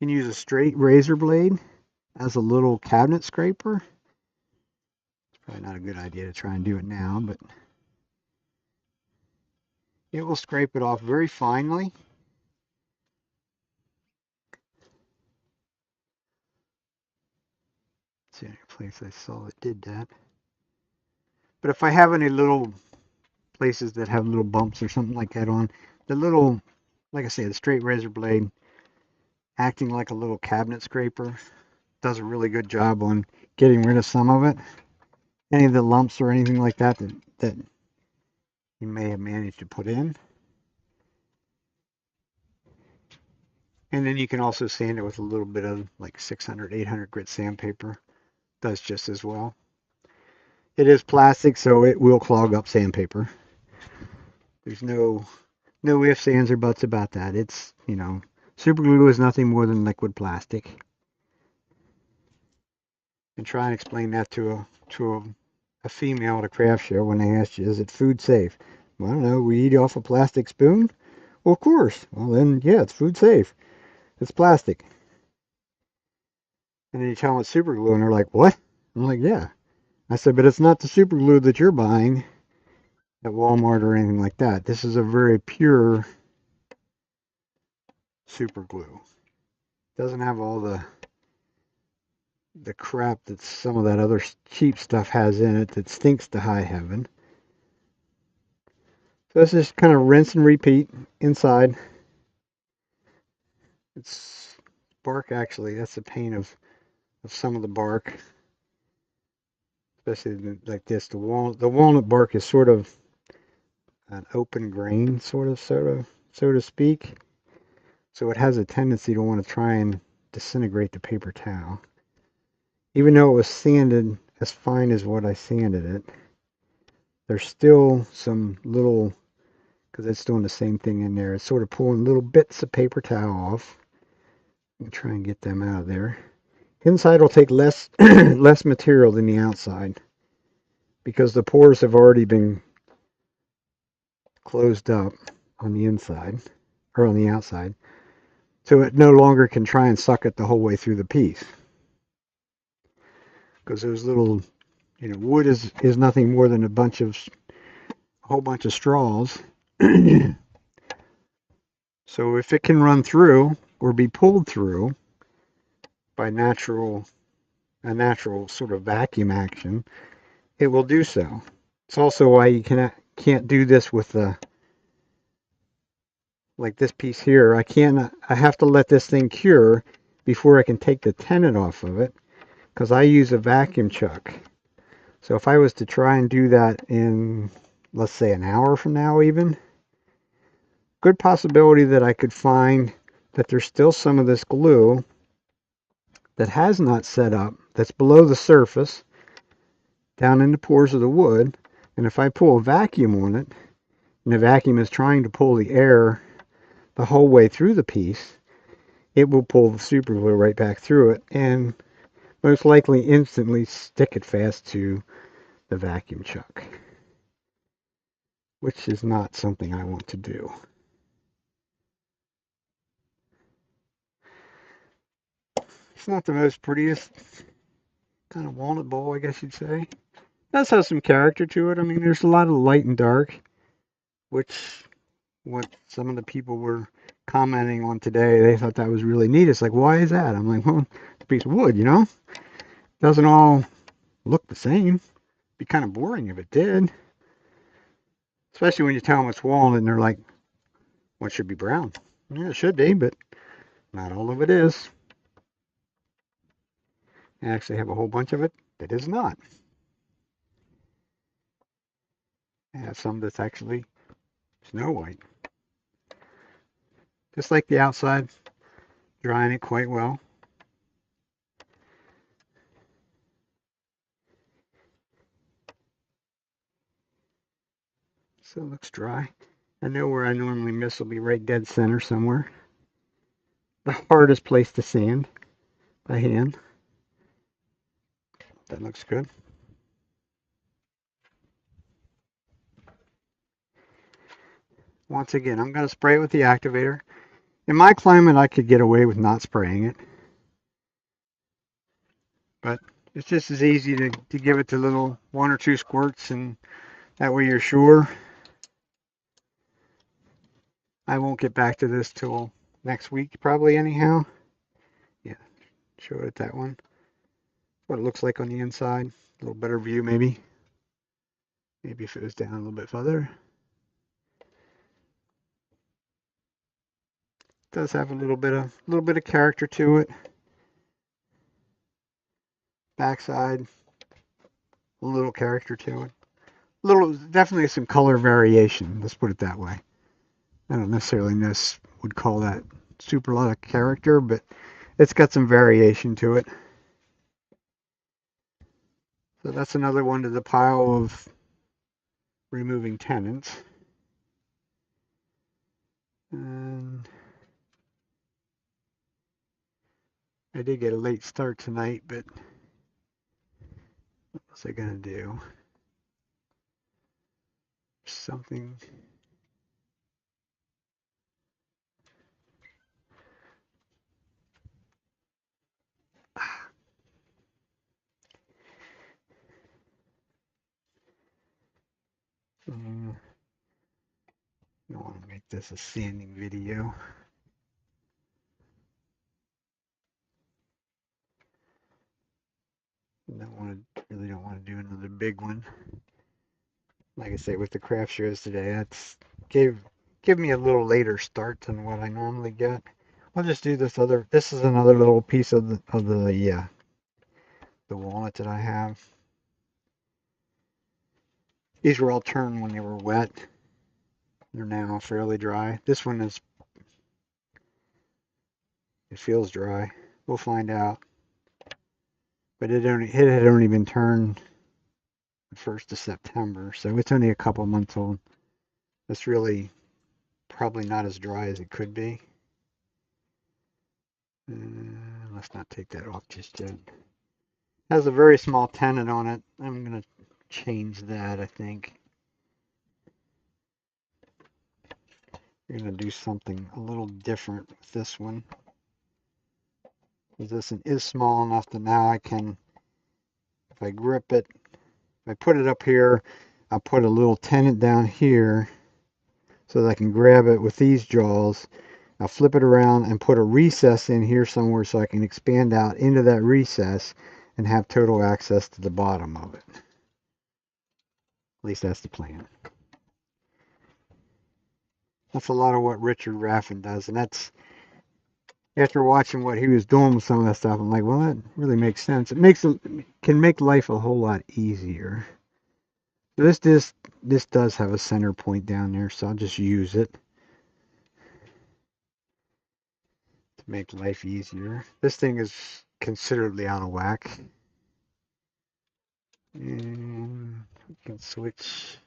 You can use a straight razor blade as a little cabinet scraper. It's probably not a good idea to try and do it now, but it will scrape it off very finely. It's the only place I saw that did that. But if I have any little places that have little bumps or something like that on, the little, like I say, the straight razor blade acting like a little cabinet scraper does a really good job on getting rid of some of it. Any of the lumps or anything like that that you may have managed to put in. And then you can also sand it with a little bit of like 600, 800 grit sandpaper. Does just as well. It is plastic, so it will clog up sandpaper. There's no ifs, ands, or buts about that. It's, super glue is nothing more than liquid plastic. And try and explain that to a female at a craft show when they ask you, is it food safe? Well, I don't know, we eat off a plastic spoon? Well, of course. Well, then, yeah, it's food safe. It's plastic. And then you tell them it's super glue, and they're like, what? I'm like, yeah. I said, but it's not the super glue that you're buying at Walmart or anything like that. This is a very pure super glue. Doesn't have all the crap that some of that other cheap stuff has in it that stinks to high heaven. So let's just kind of rinse and repeat inside. It's bark, actually. That's the pain of some of the bark, especially like this. The walnut bark is sort of an open grain, sort of, so to speak. So it has a tendency to want to try and disintegrate the paper towel. Even though it was sanded as fine as what I sanded it. There's still some little, because it's doing the same thing in there. It's sort of pulling little bits of paper towel off. And try and get them out of there. Inside will take less less material than the outside because the pores have already been closed up on the inside or on the outside. So it no longer can try and suck it the whole way through the piece. Because those little, wood is nothing more than a whole bunch of straws. So if it can run through or be pulled through by a natural sort of vacuum action, it will do so. It's also why you can't do this with the like this piece here. I have to let this thing cure before I can take the tenon off of it because I use a vacuum chuck. So if I was to try and do that in, let's say, an hour from now even, good possibility that I could find that there's still some of this glue that has not set up, that's below the surface, down in the pores of the wood. And if I pull a vacuum on it, and the vacuum is trying to pull the air the whole way through the piece, it will pull the super glue right back through it and most likely instantly stick it fast to the vacuum chuck, which is not something I want to do. It's not the most prettiest kind of walnut bowl, I guess you'd say. It does have some character to it. I mean, there's a lot of light and dark, which what some of the people were commenting on today, they thought that was really neat. It's like, why is that? I'm like, well, it's a piece of wood, Doesn't all look the same. It'd be kind of boring if it did. Especially when you tell them it's walnut and they're like, well, it should be brown. Yeah, it should be, but not all of it is. I actually have a whole bunch of it that is not. I have some that's actually snow white. Just like the outside, drying it quite well. So it looks dry. I know where I normally miss will be right dead center somewhere. The hardest place to sand by hand. That looks good. Once again, I'm going to spray it with the activator. In my climate, I could get away with not spraying it, but it's just as easy to give it the little 1 or 2 squirts, and that way you're sure. I won't get back to this till next week, probably, anyhow. Yeah, show it that one. What it looks like on the inside. A little better view, maybe. Maybe if it was down a little bit further. It does have a little bit of character to it. Backside, a little character to it. Definitely some color variation. Let's put it that way. I don't necessarily would call that super lot of character, but it's got some variation to it. So that's another one to the pile of removing tenants. And I did get a late start tonight, but what was I gonna do? Something. I don't want to make this a sanding video. Really don't want to do another big one. Like I say, with the craft shows today, that's give me a little later start than what I normally get. I'll just do this other. This is another little piece of the walnut that I have. These were all turned when they were wet. They're now fairly dry. This one it feels dry. We'll find out. but it had only been turned the 1st of September, so it's only a couple months old. It's really probably not as dry as it could be. Let's not take that off just yet. It has a very small tenon on it. I'm going to change that, I think. We're going to do something a little different with this one. This one is small enough that now I can, if I grip it, if I put it up here, I'll put a little tenon down here so that I can grab it with these jaws. I'll flip it around and put a recess in here somewhere so I can expand out into that recess and have total access to the bottom of it. At least that's the plan. That's a lot of what Richard Raffin does, and that's after watching what he was doing with some of that stuff. I'm like, well, that really makes sense. Can make life a whole lot easier. This does have a center point down there, so I'll just use it to make life easier. This thing is considerably out of whack. And we can switch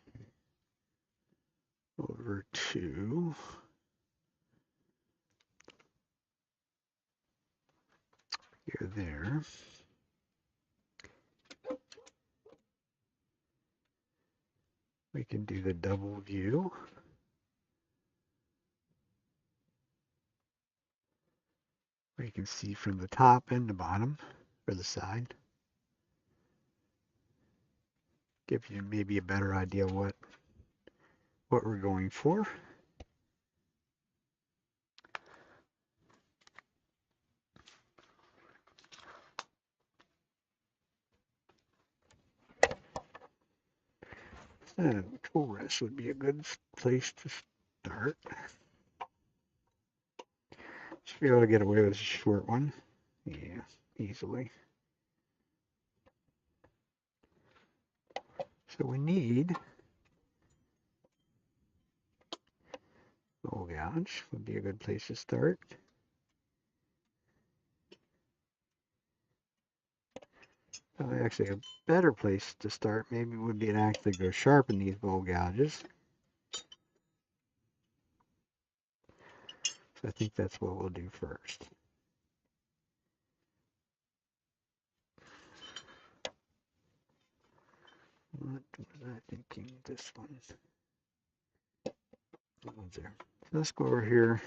over to here there. We can do the double view. Where you can see from the top and the bottom or the side. Give you maybe a better idea what we're going for. And tool rest would be a good place to start. Should be able to get away with a short one. Yeah, easily. So we need bowl gouge would be a good place to start. Actually, a better place to start maybe would be to actually go sharpen these bowl gouges. So I think that's what we'll do first. What was I thinking? This one. That one's there. So let's go over here.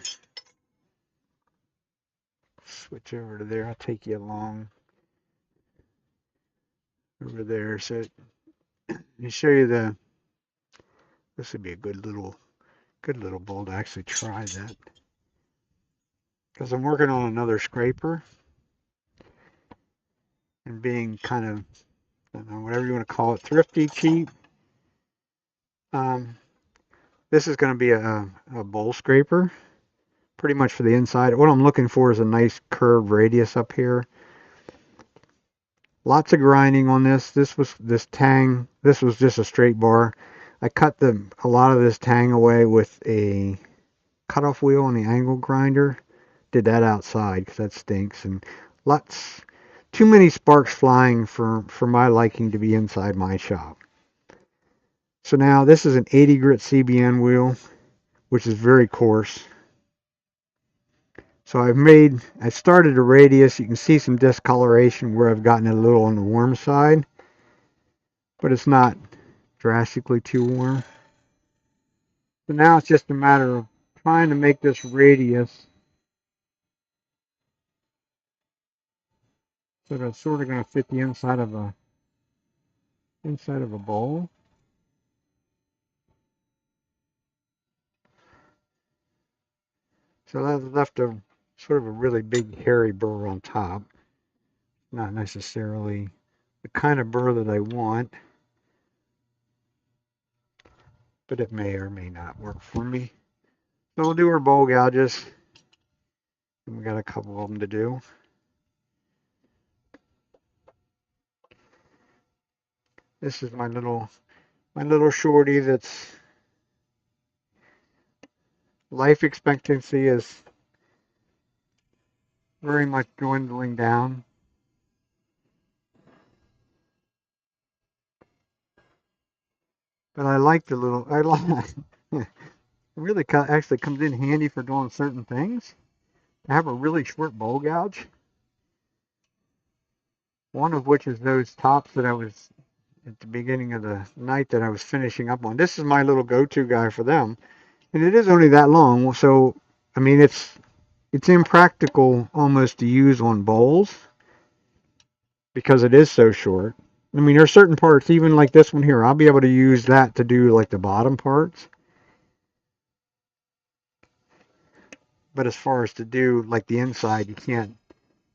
Switch over to there. I'll take you along over there. So let me show you the. This would be a good little bowl to actually try that. Because I'm working on another scraper and being kind of, I don't know, whatever you want to call it, thrifty, cheap. This is going to be a bowl scraper, pretty much for the inside. What I'm looking for is a nice curved radius up here. Lots of grinding on this. This was just a straight bar. I cut a lot of this tang away with a cutoff wheel on the angle grinder. Did that outside because that stinks, and too many sparks flying for my liking to be inside my shop. So now this is an 80 grit CBN wheel, which is very coarse. So I started a radius. You can see some discoloration where I've gotten it a little on the warm side, but it's not drastically too warm. So now it's just a matter of trying to make this radius so that it's sort of going to fit the inside of a bowl. So that left a sort of a really big hairy burr on top. Not necessarily the kind of burr that I want, but it may or may not work for me. So we'll do our bowl gouges. We got a couple of them to do. This is my little shorty that's life expectancy is very much dwindling down. But I like the little, I like, it really actually comes in handy for doing certain things. I have a really short bowl gouge, one of which is those tops that I was at the beginning of the night that I was finishing up on. This is my little go-to guy for them, and it is only that long. So, I mean, it's impractical almost to use on bowls because it is so short. I mean, there are certain parts, even like this one here, I'll be able to use that to do like the bottom parts. But as far as to do like the inside, you can't.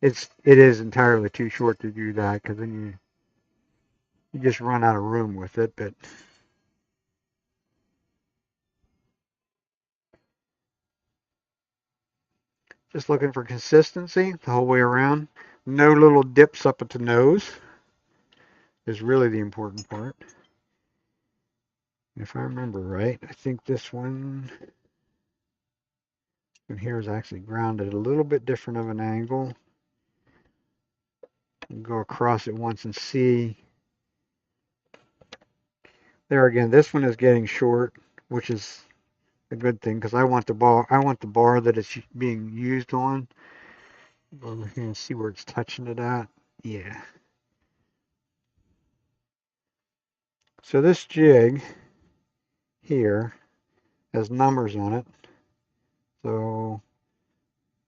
It is entirely too short to do that because then you just run out of room with it. But just looking for consistency the whole way around. No little dips up at the nose is really the important part. If I remember right, I think this one in here is actually grounded a little bit different of an angle. Go across it once and see. There again, this one is getting short, which is a good thing because I want the bar that it's being used on. Over here and see where it's touching it at. Yeah. So this jig here has numbers on it. So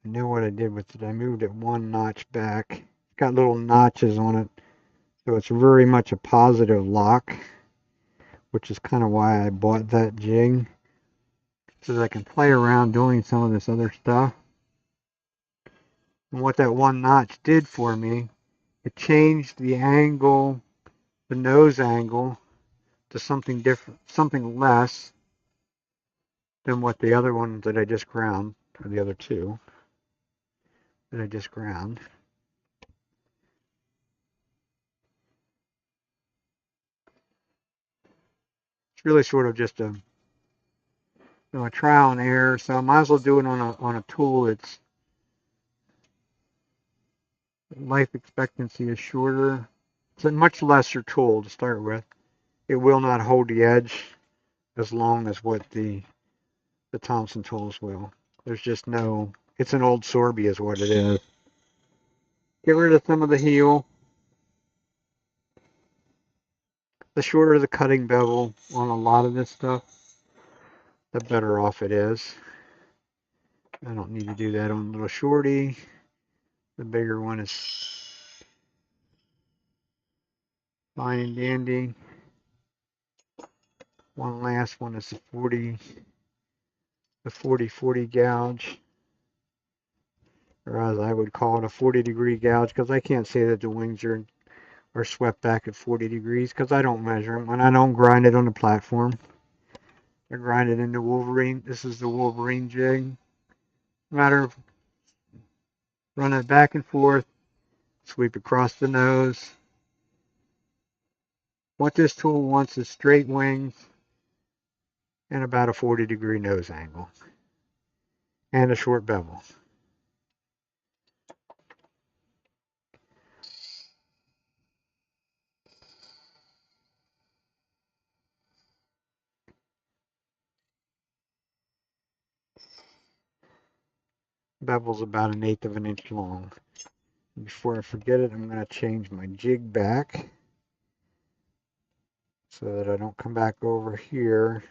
I knew what I did with it. I moved it one notch back. It's got little notches on it. So it's very much a positive lock, which is kind of why I bought that jig. So that I can play around doing some of this other stuff. And what that one notch did for me, it changed the angle, the nose angle, to something different, something less than what the other one that I just ground, or the other two that I just ground. It's really sort of just a trial and error, so I might as well do it on a tool that's life expectancy is shorter. It's a much lesser tool to start with. It will not hold the edge as long as what the Thompson tools will. There's just no. It's an old Sorby is what it is. Get rid of some of the heel. The shorter the cutting bevel on a lot of this stuff, the better off it is. I don't need to do that on little shorty. The bigger one is fine and dandy. One last one is the 40-40 gouge, or as I would call it, a 40-degree gouge, because I can't say that the wings are swept back at 40 degrees because I don't measure them and I don't grind it on the platform. I grind it into Wolverine. This is the Wolverine jig. Matter of running it back and forth, sweep across the nose. What this tool wants is straight wings and about a 40-degree nose angle and a short bevel. Bevel's about 1/8 of an inch long. Before I forget it, I'm going to change my jig back so that I don't come back over here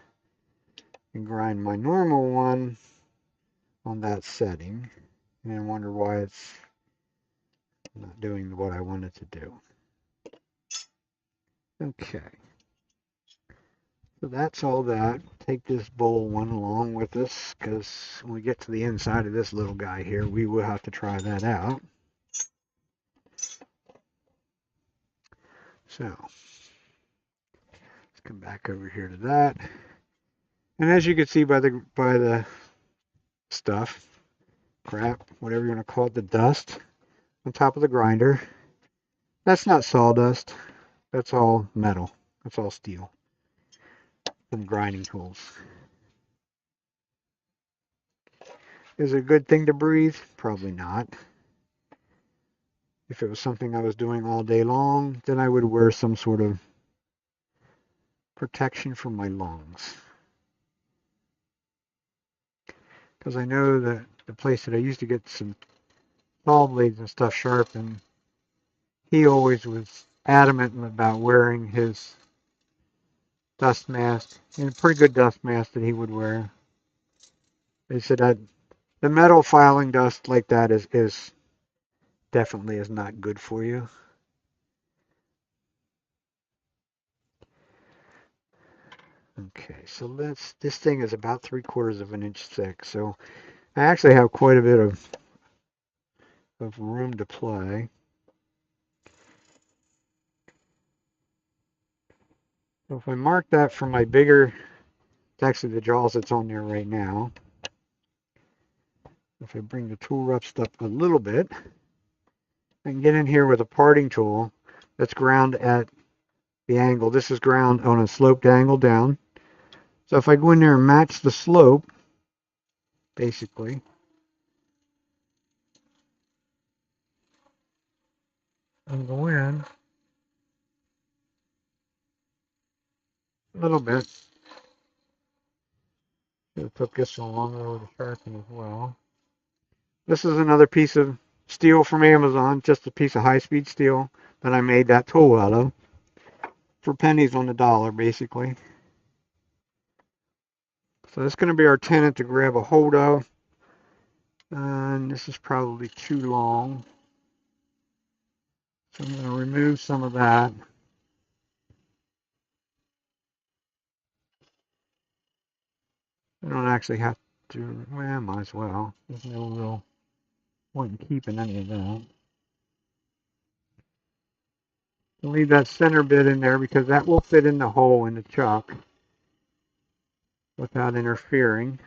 and grind my normal one on that setting and wonder why it's not doing what I want it to do. Okay, so that's all that. Take this bowl one along with us because when we get to the inside of this little guy here, we will have to try that out. So let's come back over here to that. And as you can see by the stuff, crap, whatever you want to call it, the dust on top of the grinder, that's not sawdust. That's all metal. That's all steel and grinding tools. Is it a good thing to breathe? Probably not. If it was something I was doing all day long, then I would wear some sort of protection for my lungs. Because I know that the place that I used to get some saw blades and stuff sharpened, he always was adamant about wearing his dust mask, and a pretty good dust mask that he would wear. They said that the metal filing dust like that is definitely is not good for you. Okay, so this thing is about 3/4 of an inch thick, so I actually have quite a bit of room to play. So if I mark that for my bigger, it's actually the jaws that's on there right now. If I bring the tool reps up a little bit, I can get in here with a parting tool that's ground at the angle. This is ground on a sloped angle down. So if I go in there and match the slope, basically, and go in a little bit. Should have took this one longer with a sharpen as well. This is another piece of steel from Amazon, just a piece of high-speed steel that I made that tool out of for pennies on the dollar, basically. So this is going to be our tenon to grab a hold of. And this is probably too long. So I'm going to remove some of that. I don't actually have to, well, I might as well. There's no real point in keeping any of that. I'll leave that center bit in there because that will fit in the hole in the chuck without interfering.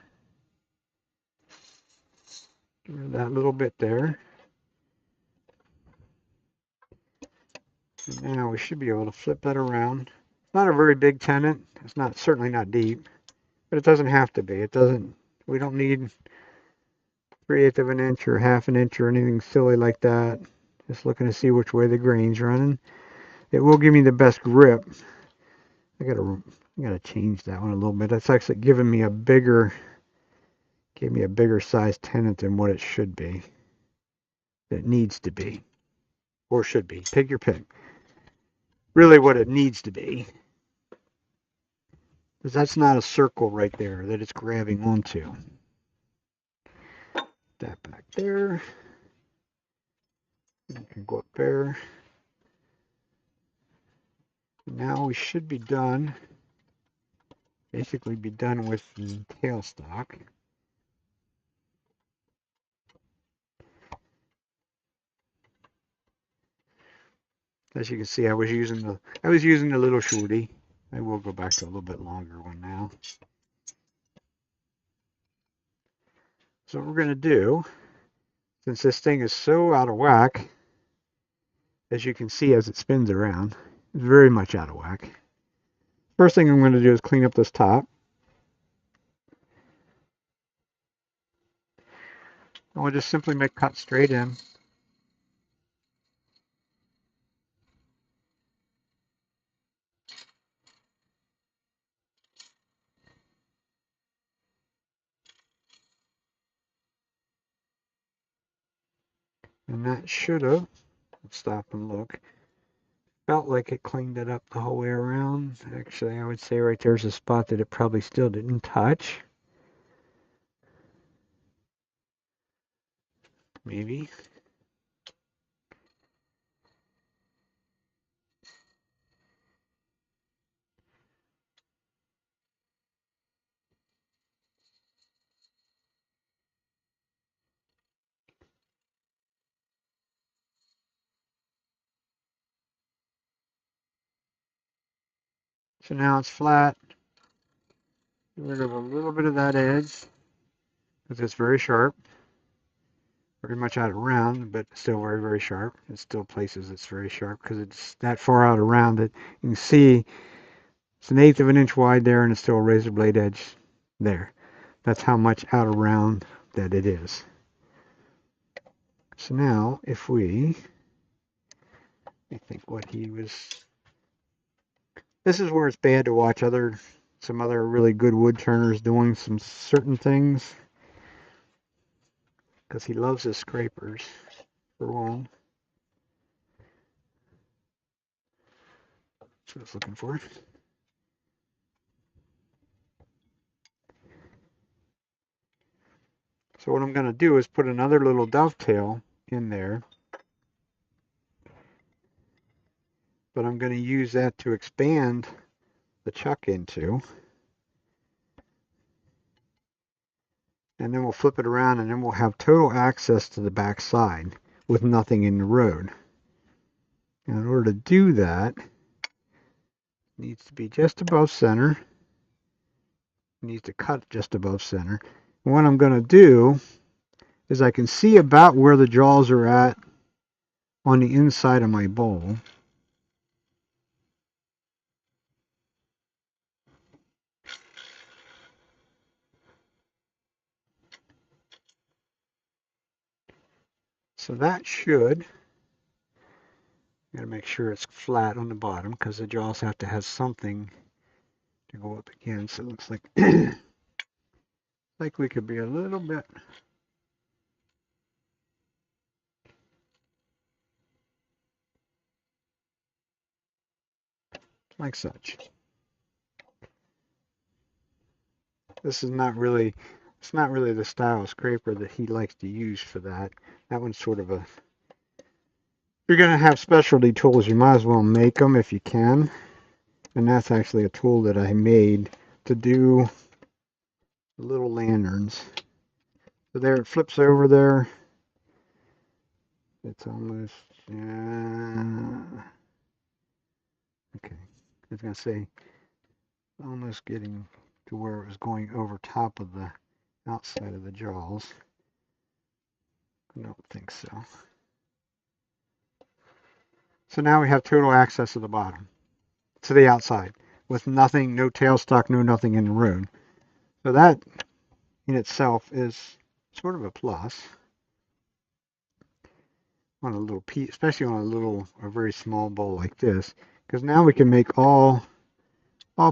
Get rid of that little bit there. And now we should be able to flip that around. It's not a very big tenon. It's not certainly not deep, but it doesn't have to be. It doesn't. We don't need 3/8 of an inch or 1/2 an inch or anything silly like that. Just looking to see which way the grain's running. It will give me the best grip. I gotta change that one a little bit. That's actually giving me gave me a bigger size tenon than what it should be. It needs to be, or should be. Pick your pick. Really, what it needs to be, because that's not a circle right there that it's grabbing onto. That back there. You can go up there. Now we should be done. Basically, be done with the tailstock. As you can see, I was using the little shorty. I will go back to a little bit longer one now. So what we're going to do, since this thing is so out of whack, as you can see as it spins around, it's very much out of whack. First thing I'm going to do is clean up this top. And we'll just simply make cuts straight in. And that should have, let's stop and look, felt like it cleaned it up the whole way around. Actually, I would say right there's a spot that it probably still didn't touch. Maybe. So now it's flat. Get rid of a little bit of that edge because it's very sharp. Very much out of round, but still very, very sharp. It still places it's very sharp because it's that far out around that you can see it's 1/8 of an inch wide there and it's still a razor blade edge there. That's how much out around that it is. So now I think what he was This is where it's bad to watch some other really good wood turners doing some certain things, because he loves his scrapers, for one. That's what I was looking for. So what I'm going to do is put another little dovetail in there, but I'm going to use that to expand the chuck into. And then we'll flip it around, and then we'll have total access to the back side with nothing in the road. Now, in order to do that, it needs to be just above center. It needs to cut just above center. And what I'm going to do is I can see about where the jaws are at on the inside of my bowl. So that should, got to make sure it's flat on the bottom because the jaws have to have something to go up against. It looks like like we could be a little bit like such. This is not really, it's not really the style of scraper that he likes to use for that. That one's sort of a, if you're going to have specialty tools, you might as well make them if you can. And that's actually a tool that I made to do little lanterns. So there it flips over there. It's almost, okay. I was going to say, almost getting to where it was going over top of the outside of the jaws. I don't think so. So now we have total access to the bottom, to the outside, with nothing, no tailstock, no nothing in the road. So that in itself is sort of a plus on a little piece, especially on a very small bowl like this, because now we can make all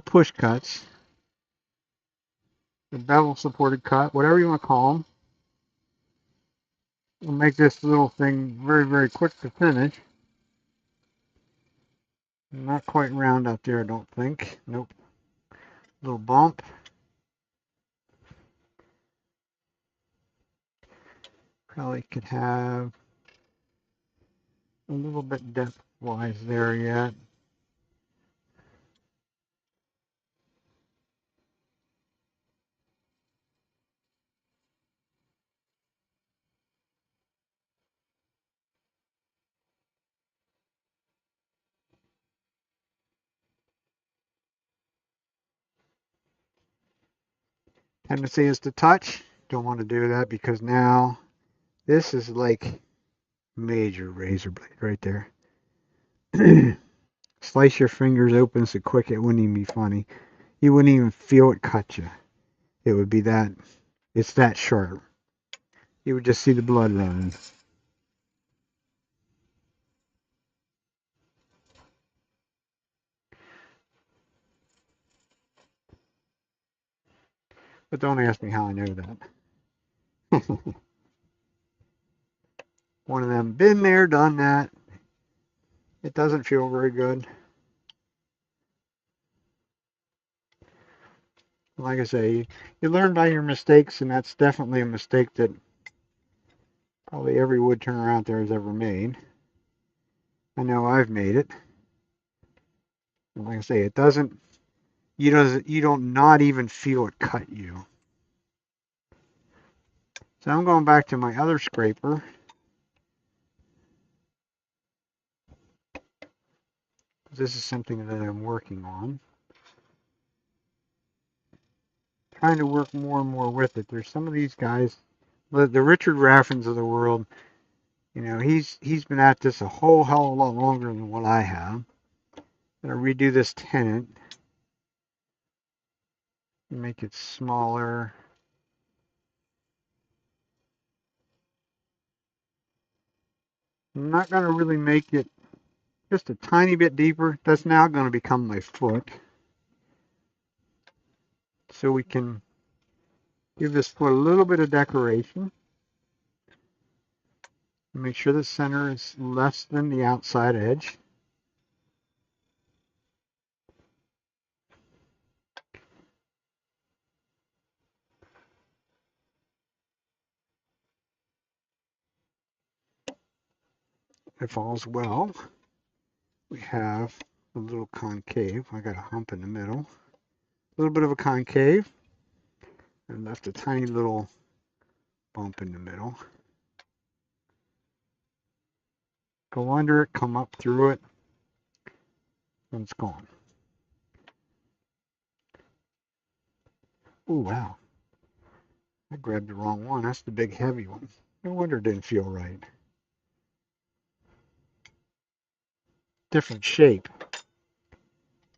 push cuts, the bevel supported cut, whatever you want to call them. We'll make this little thing very, very quick to finish. Not quite round out there, I don't think. Nope. Little bump. Probably could have a little bit depth wise there yet. Tendency is to touch. Don't want to do that because now this is like major razor blade right there. Slice your fingers open so quick it wouldn't even be funny. You wouldn't even feel it cut you. It would be that, it's that sharp. You would just see the blood running. But don't ask me how I know that. One of them, been there, done that. It doesn't feel very good. Like I say, you learn by your mistakes, and that's definitely a mistake that probably every wood turner out there has ever made. I know I've made it. And like I say, it doesn't, you don't not even feel it cut you. So I'm going back to my other scraper. This is something that I'm working on. Trying to work more and more with it. There's some of these guys, the Richard Raffins of the world, he's been at this a whole hell of a lot longer than what I have. I'm gonna redo this tenant, make it smaller. I'm not gonna really make it. just a tiny bit deeper. That's now going to become my foot. So we can give this foot a little bit of decoration. Make sure the center is less than the outside edge. If all's well, we have a little concave. I got a hump in the middle. A little bit of a concave. And left a tiny little bump in the middle. Go under it, come up through it, and it's gone. Oh, wow. I grabbed the wrong one. That's the big heavy one. No wonder it didn't feel right. Different shape.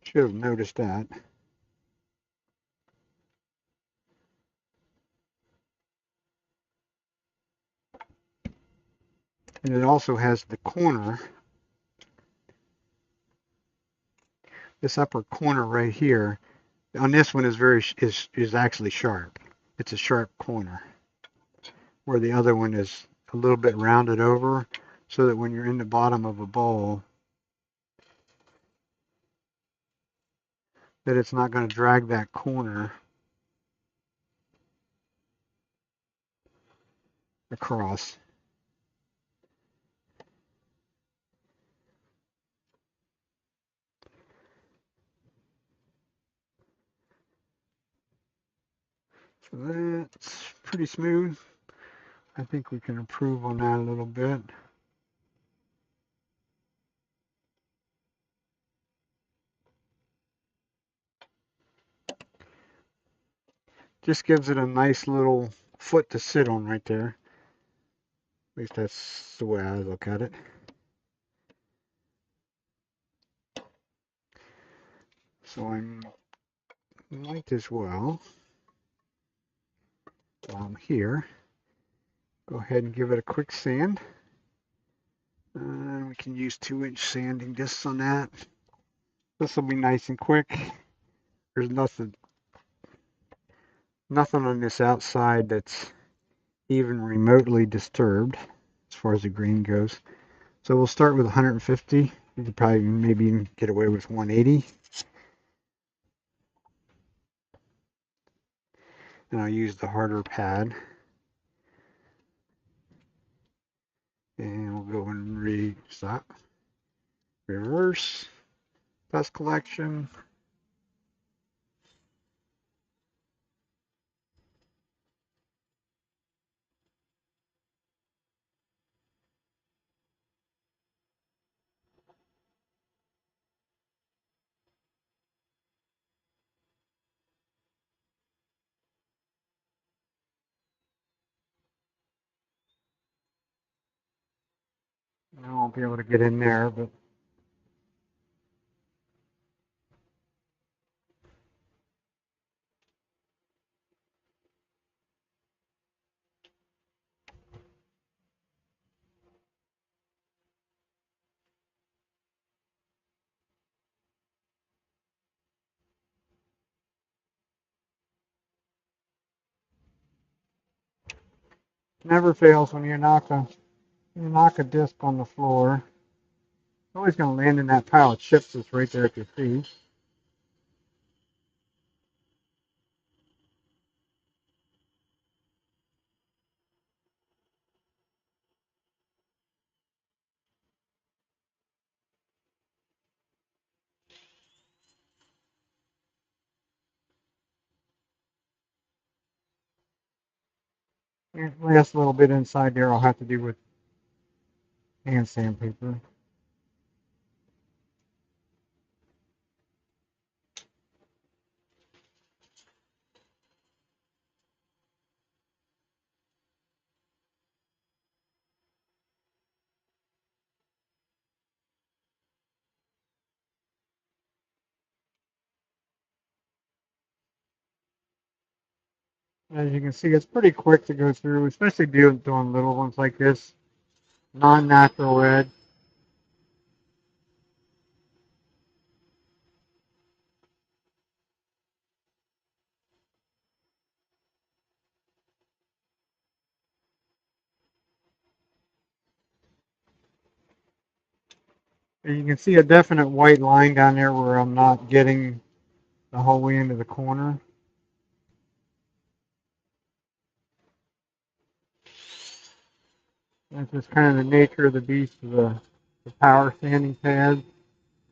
Should have noticed that. And it also has the corner. This upper corner right here. On this one is actually sharp. It's a sharp corner. Where the other one is a little bit rounded over, so that when you're in the bottom of a bowl, that it's not going to drag that corner across. So that's pretty smooth. I think we can improve on that a little bit. Just gives it a nice little foot to sit on right there. At least that's the way I look at it. So I might as well, while I'm here, go ahead and give it a quick sand. We can use 2-inch sanding discs on that. This will be nice and quick. There's nothing on this outside that's even remotely disturbed as far as the green goes. So we'll start with 150. You could probably maybe even get away with 180. And I'll use the harder pad. And we'll go and stop. Reverse. Dust collection. I won't be able to get in there, but never fails when you knock a disc on the floor. It's always going to land in that pile of chips that's right there at your feet. And last little bit inside there I'll have to do with hand sandpaper. As you can see, it's pretty quick to go through, especially doing little ones like this. Non-natural red. You can see a definite white line down there where I'm not getting the whole way into the corner. That's just kind of the nature of the beast of the power sanding pads.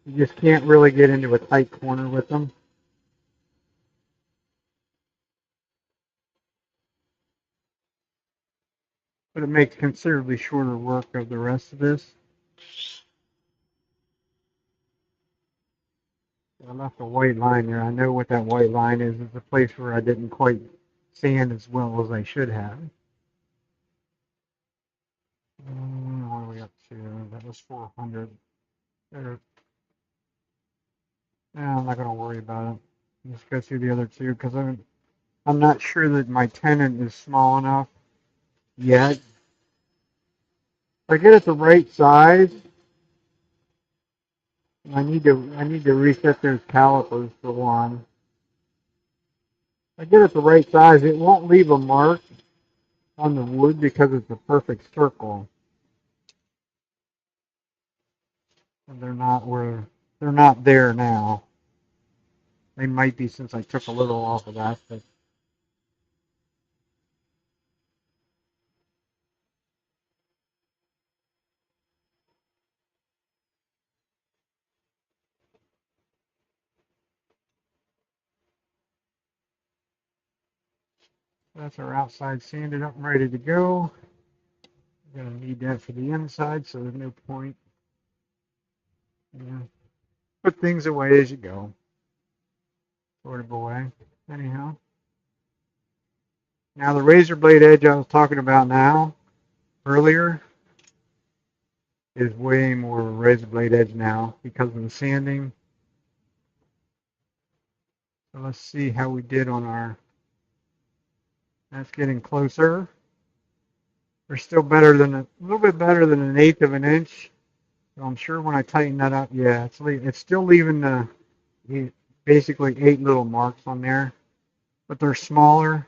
You just can't really get into a tight corner with them. But it makes considerably shorter work of the rest of this. I left a white line there. I know what that white line is. It's a place where I didn't quite sand as well as I should have. What are we up to? That was 400. There. I'm not going to worry about it. Just go through the other two because I'm not sure that my tenon is small enough yet. If I get it the right size, I need to reset those calipers for one. If I get it the right size, it won't leave a mark on the wood because it's a perfect circle. And they're not there now. They might be since I took a little off of that, but that's our outside sanded up and ready to go. I'm gonna need that for the inside, so there's no point. Yeah. Put things away as you go, sort of away. Anyhow, now the razor blade edge I was talking about earlier is way more of a razor blade edge now because of the sanding. So let's see how we did on our. That's getting closer. They're still better than a little bit better than an eighth of an inch. So I'm sure when I tighten that up, yeah, it's still leaving basically 8 little marks on there, but they're smaller.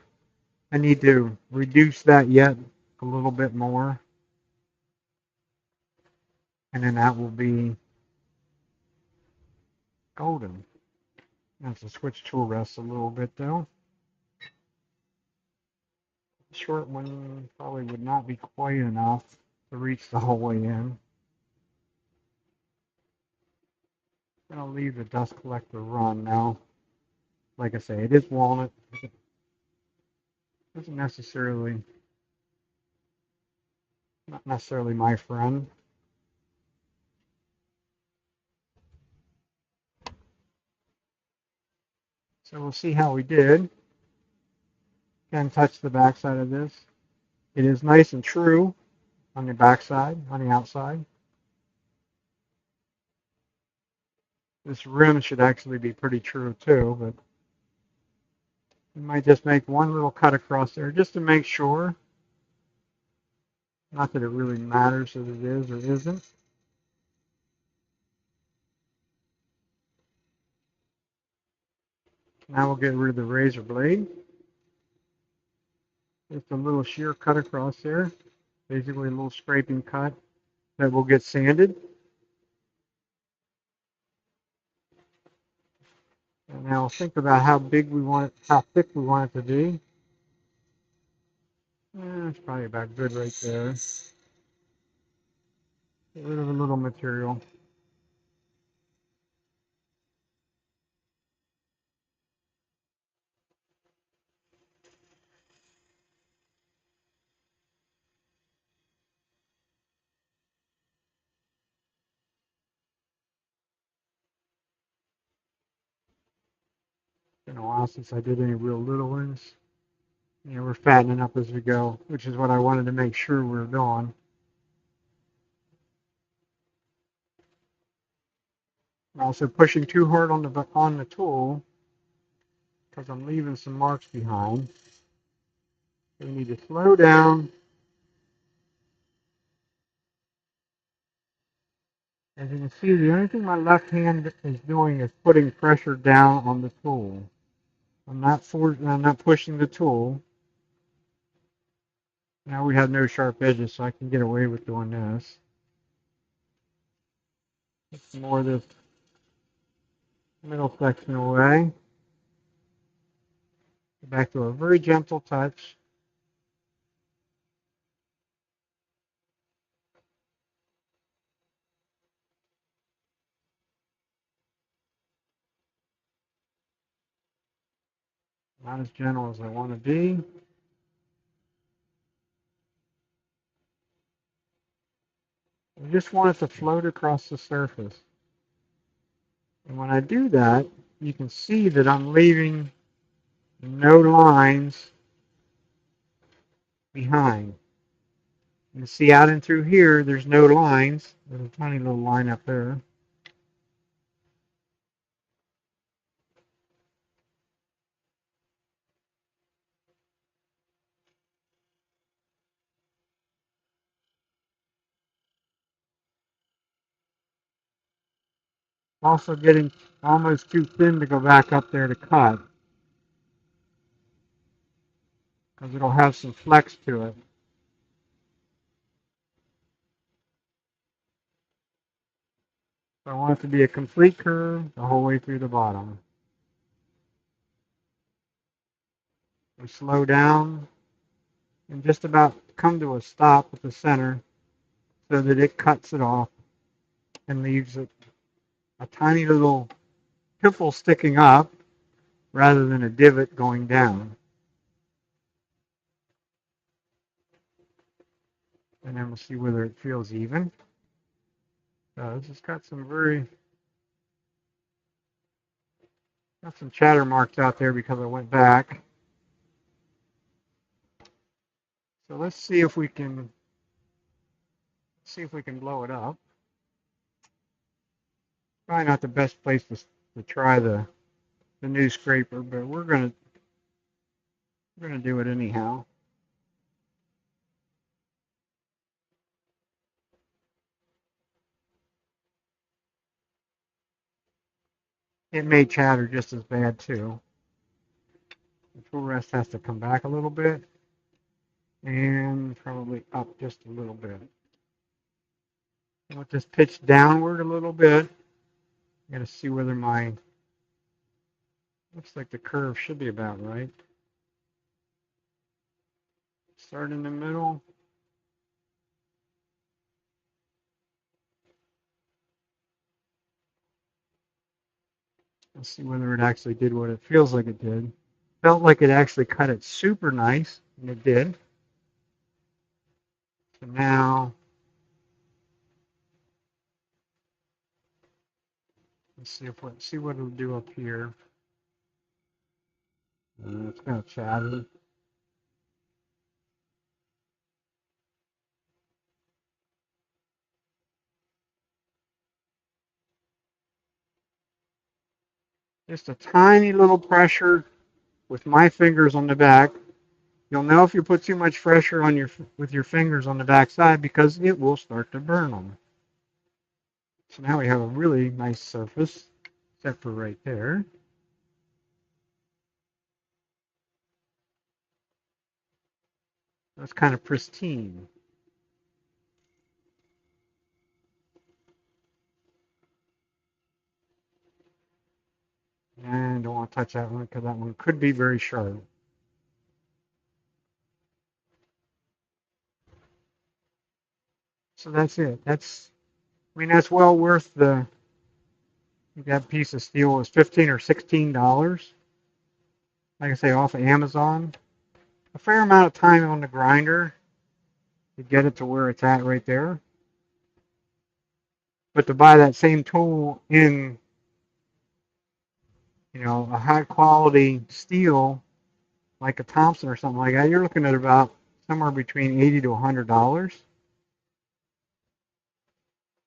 I need to reduce that yet a little bit more, and then that will be golden. I have to switch tool rests a little bit though. The short one probably would not be quite enough to reach the whole way in. I'll leave the dust collector run now. Like I say, it is walnut. It doesn't necessarily, not necessarily my friend. So we'll see how we did. Can touch the backside of this. It is nice and true on the backside, on the outside. This rim should actually be pretty true too, but you might just make one little cut across there just to make sure. Not that it really matters if it is or isn't. Now we'll get rid of the razor blade. Just a little shear cut across there. Basically a little scraping cut that will get sanded. And now think about how big we want it, how thick we want it to be. It's probably about good right there. Get rid of a little material. It's been a while since I did any real little ones. We're fattening up as we go, which is what I wanted to make sure we were doing. I'm also pushing too hard on the tool because I'm leaving some marks behind. So we need to slow down. As you can see, the only thing my left hand is doing is putting pressure down on the tool. I'm not pushing the tool. Now we have no sharp edges, so I can get away with doing this. Get more of this middle section away. Go back to a very gentle touch. Not as gentle as I want to be. I just want it to float across the surface. And when I do that, you can see that I'm leaving no lines behind. You can see out and through here, there's no lines. There's a tiny little line up there. Also getting almost too thin to go back up there to cut, because it'll have some flex to it. So I want it to be a complete curve the whole way through the bottom. We slow down and just about come to a stop at the center so that it cuts it off and leaves a tiny little pimple sticking up rather than a divot going down. And then we'll see whether it feels even. This has got some chatter marks out there because I went back. So let's see if we can blow it up. Probably not the best place to try the new scraper, but we're gonna do it anyhow. It may chatter just as bad too. The tool rest has to come back a little bit and probably up just a little bit. I want this pitched downward a little bit. I gotta see whether looks like the curve should be about right. Start in the middle. Let's see whether it actually did what it feels like it did. Felt like it actually cut it super nice, and it did. So now, let's see what it'll do up here. It's kind of chatty. Just a tiny little pressure with my fingers on the back. You'll know if you put too much pressure on with your fingers on the back side because it will start to burn them. So now we have a really nice surface, except for right there. That's kind of pristine. And don't want to touch that one because that one could be very sharp. So that's it. That's well worth that piece of steel was $15 or $16. Like I say, off of Amazon. A fair amount of time on the grinder to get it to where it's at right there. But to buy that same tool in, a high quality steel like a Thompson or something like that, you're looking at about somewhere between $80 to $100.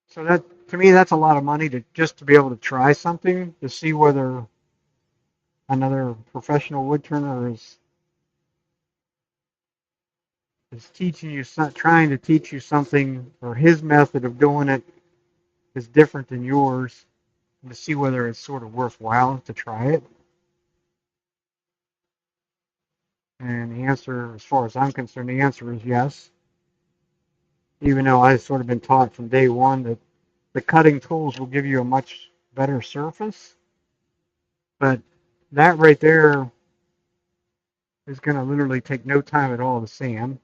So that, to me, that's a lot of money to be able to try something to see whether another professional wood turner is trying to teach you something, or his method of doing it is different than yours, and to see whether it's sort of worthwhile to try it. And the answer, as far as I'm concerned, the answer is yes. Even though I've sort of been taught from day one that the cutting tools will give you a much better surface. But that right there is going to literally take no time at all to sand.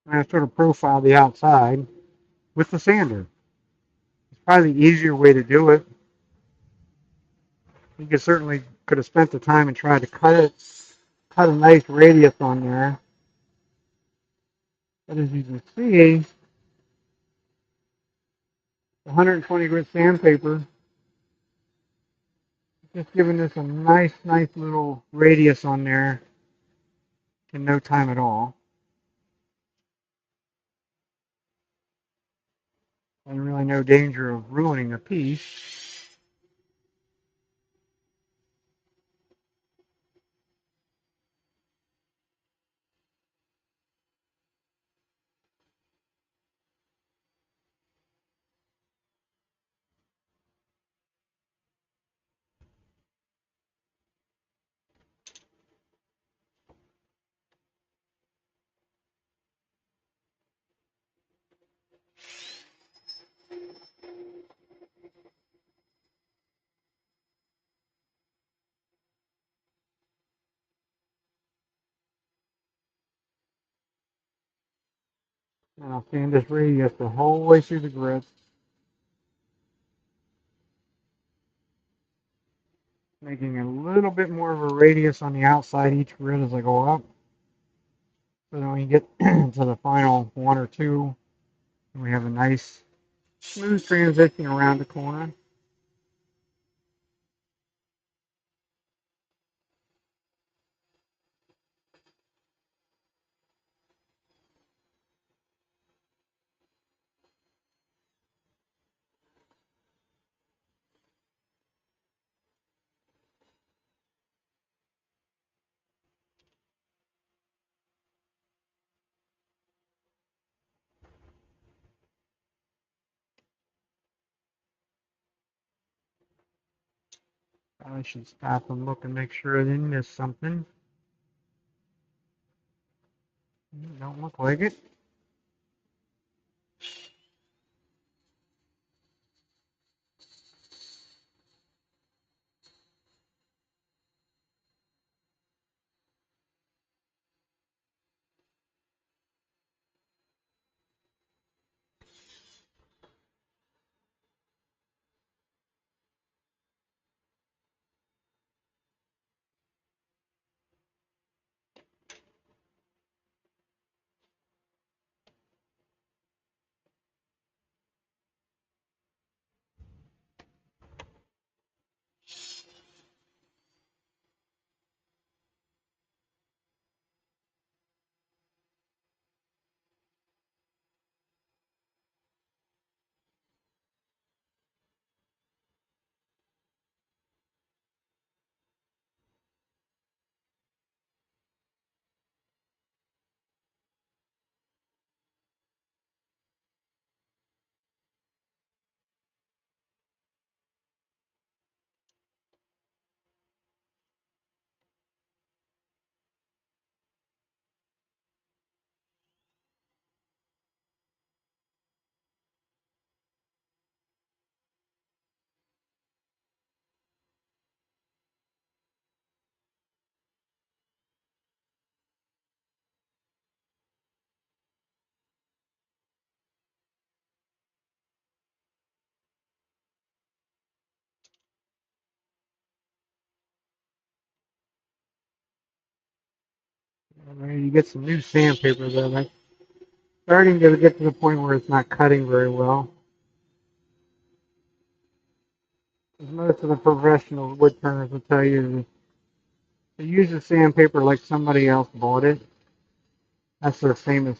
And I sort of profile the outside with the sander. It's probably the easier way to do it. You could have spent the time and tried to cut a nice radius on there. But as you can see, the 120 grit sandpaper is just giving this a nice little radius on there in no time at all. And really no danger of ruining a piece. And I'll sand this radius the whole way through the grit, making a little bit more of a radius on the outside each grit as I go up. So then when you get to the final one or two, we have a nice smooth transition around the corner. I should stop and look and make sure I didn't miss something. Don't look like it. You get some new sandpaper there. That's starting to get to the point where it's not cutting very well. As most of the professional wood turners will tell you, They use the sandpaper like somebody else bought it. That's their famous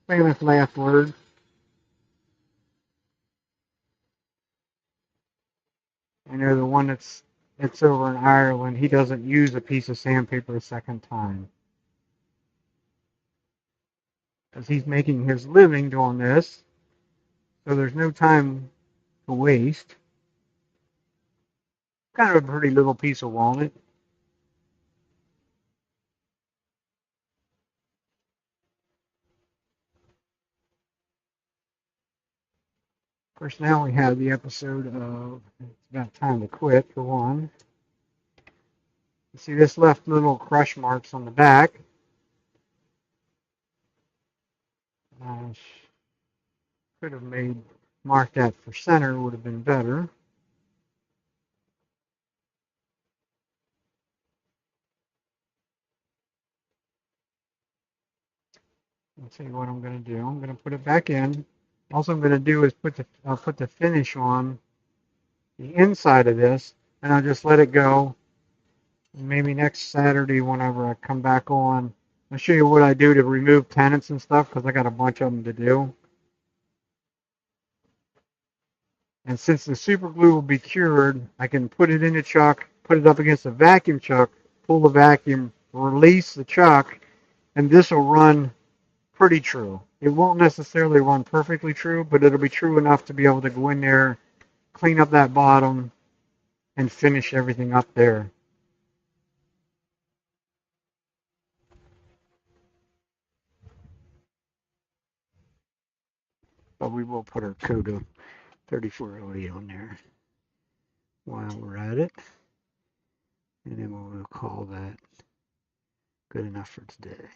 last word. I know the one it's over in Ireland. He doesn't use a piece of sandpaper a second time because he's making his living doing this. So there's no time to waste. Kind of a pretty little piece of walnut. Of course, now we have the episode of It's About Time to Quit, for one. You see this left little crush marks on the back. Uh, could have marked that for center, would have been better. Let's see what I'm going to do. I'm going to put it back in. Also, I'm going to do is I'll put the finish on the inside of this, and I'll just let it go. And maybe next Saturday, whenever I come back on, I'll show you what I do to remove tenants and stuff because I got a bunch of them to do. And since the super glue will be cured, I can put it in the chuck, put it up against a vacuum chuck, pull the vacuum, release the chuck, and this will run pretty true. It won't necessarily run perfectly true, but it'll be true enough to be able to go in there, clean up that bottom, and finish everything up there. But we will put our coat of 3408 on there while we're at it. And then we'll call that good enough for today.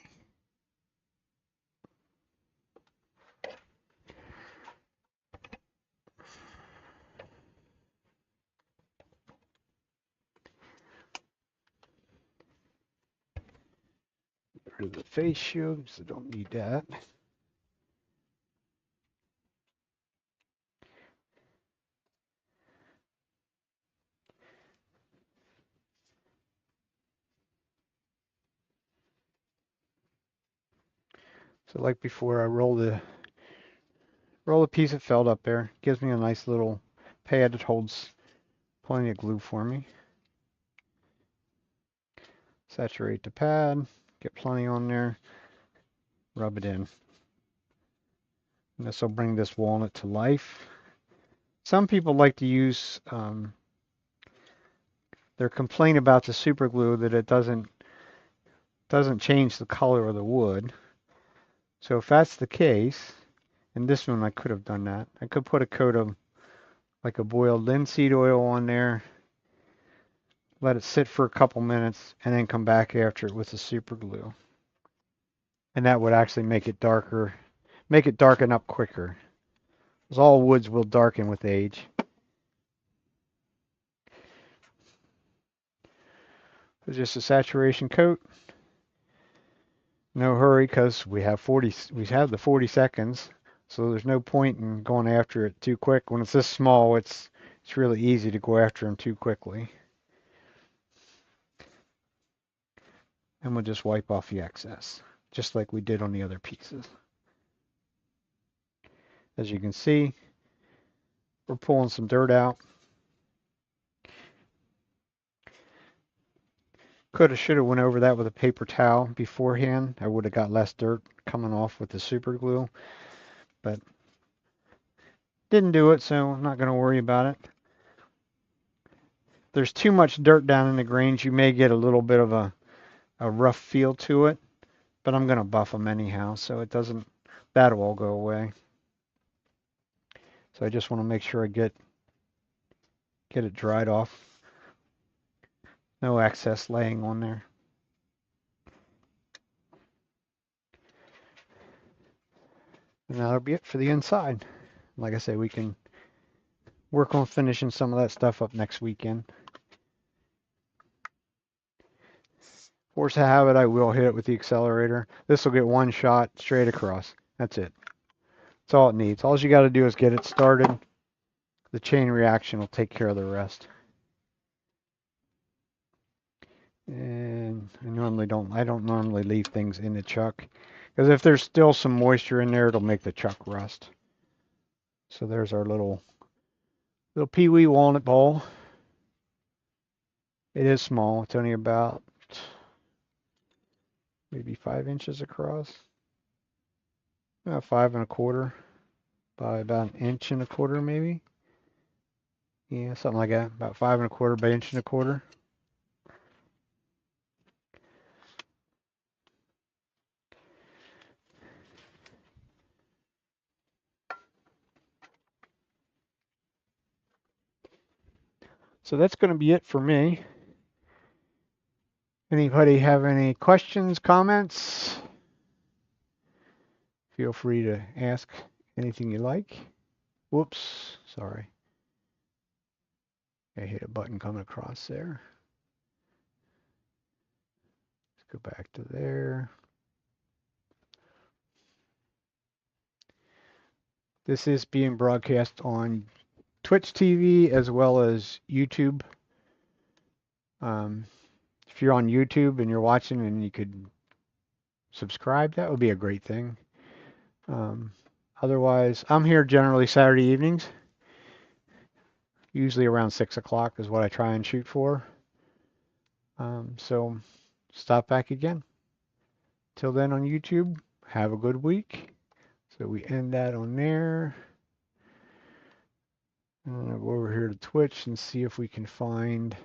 Get rid of the face shield because I don't need that. So like before, I roll a piece of felt up there. Gives me a nice little pad that holds plenty of glue for me. Saturate the pad, get plenty on there, rub it in. And this will bring this walnut to life. Some people like to use their complaint about the super glue that it doesn't change the color of the wood. So if that's the case, and this one I could have done that. I could put a coat of like a boiled linseed oil on there, let it sit for a couple minutes, and then come back after it with the super glue. And that would actually make it darker, make it darken up quicker. Because all woods will darken with age. So just a saturation coat. No hurry because we have the 40 seconds. So there's no point in going after it too quick. When it's this small, it's really easy to go after them too quickly. And we'll just wipe off the excess, just like we did on the other pieces. As you can see, we're pulling some dirt out. Could have, should have went over that with a paper towel beforehand. I would have got less dirt coming off with the super glue, but didn't do it, so I'm not going to worry about it. There's too much dirt down in the grains. You may get a little bit of a rough feel to it, but I'm going to buff them anyhow, so it doesn't, that'll all go away. So I just want to make sure I get it dried off. No excess laying on there. And that'll be it for the inside. Like I say, we can work on finishing some of that stuff up next weekend. Force of habit, I will hit it with the accelerator. This will get one shot straight across. That's it. That's all it needs. All you got to do is get it started. The chain reaction will take care of the rest. And I don't normally leave things in the chuck because if there's still some moisture in there, it'll make the chuck rust. So there's our little peewee walnut bowl. It is small. It's only about maybe 5 inches across. About 5 1/4 by about 1 1/4 inch maybe. Yeah, something like that. About 5 1/4 by 1 1/4 inch. So that's going to be it for me. Anybody have any questions, comments? Feel free to ask anything you like. Whoops, sorry. I hit a button coming across there. Let's go back to there. This is being broadcast on Twitch TV as well as YouTube. If you're on YouTube and you're watching and you could subscribe, that would be a great thing. Otherwise, I'm here generally Saturday evenings. Usually around 6 o'clock is what I try and shoot for. So stop back again. Till then on YouTube, have a good week. So we end that on there. And I'll go over here to Twitch and see if we can find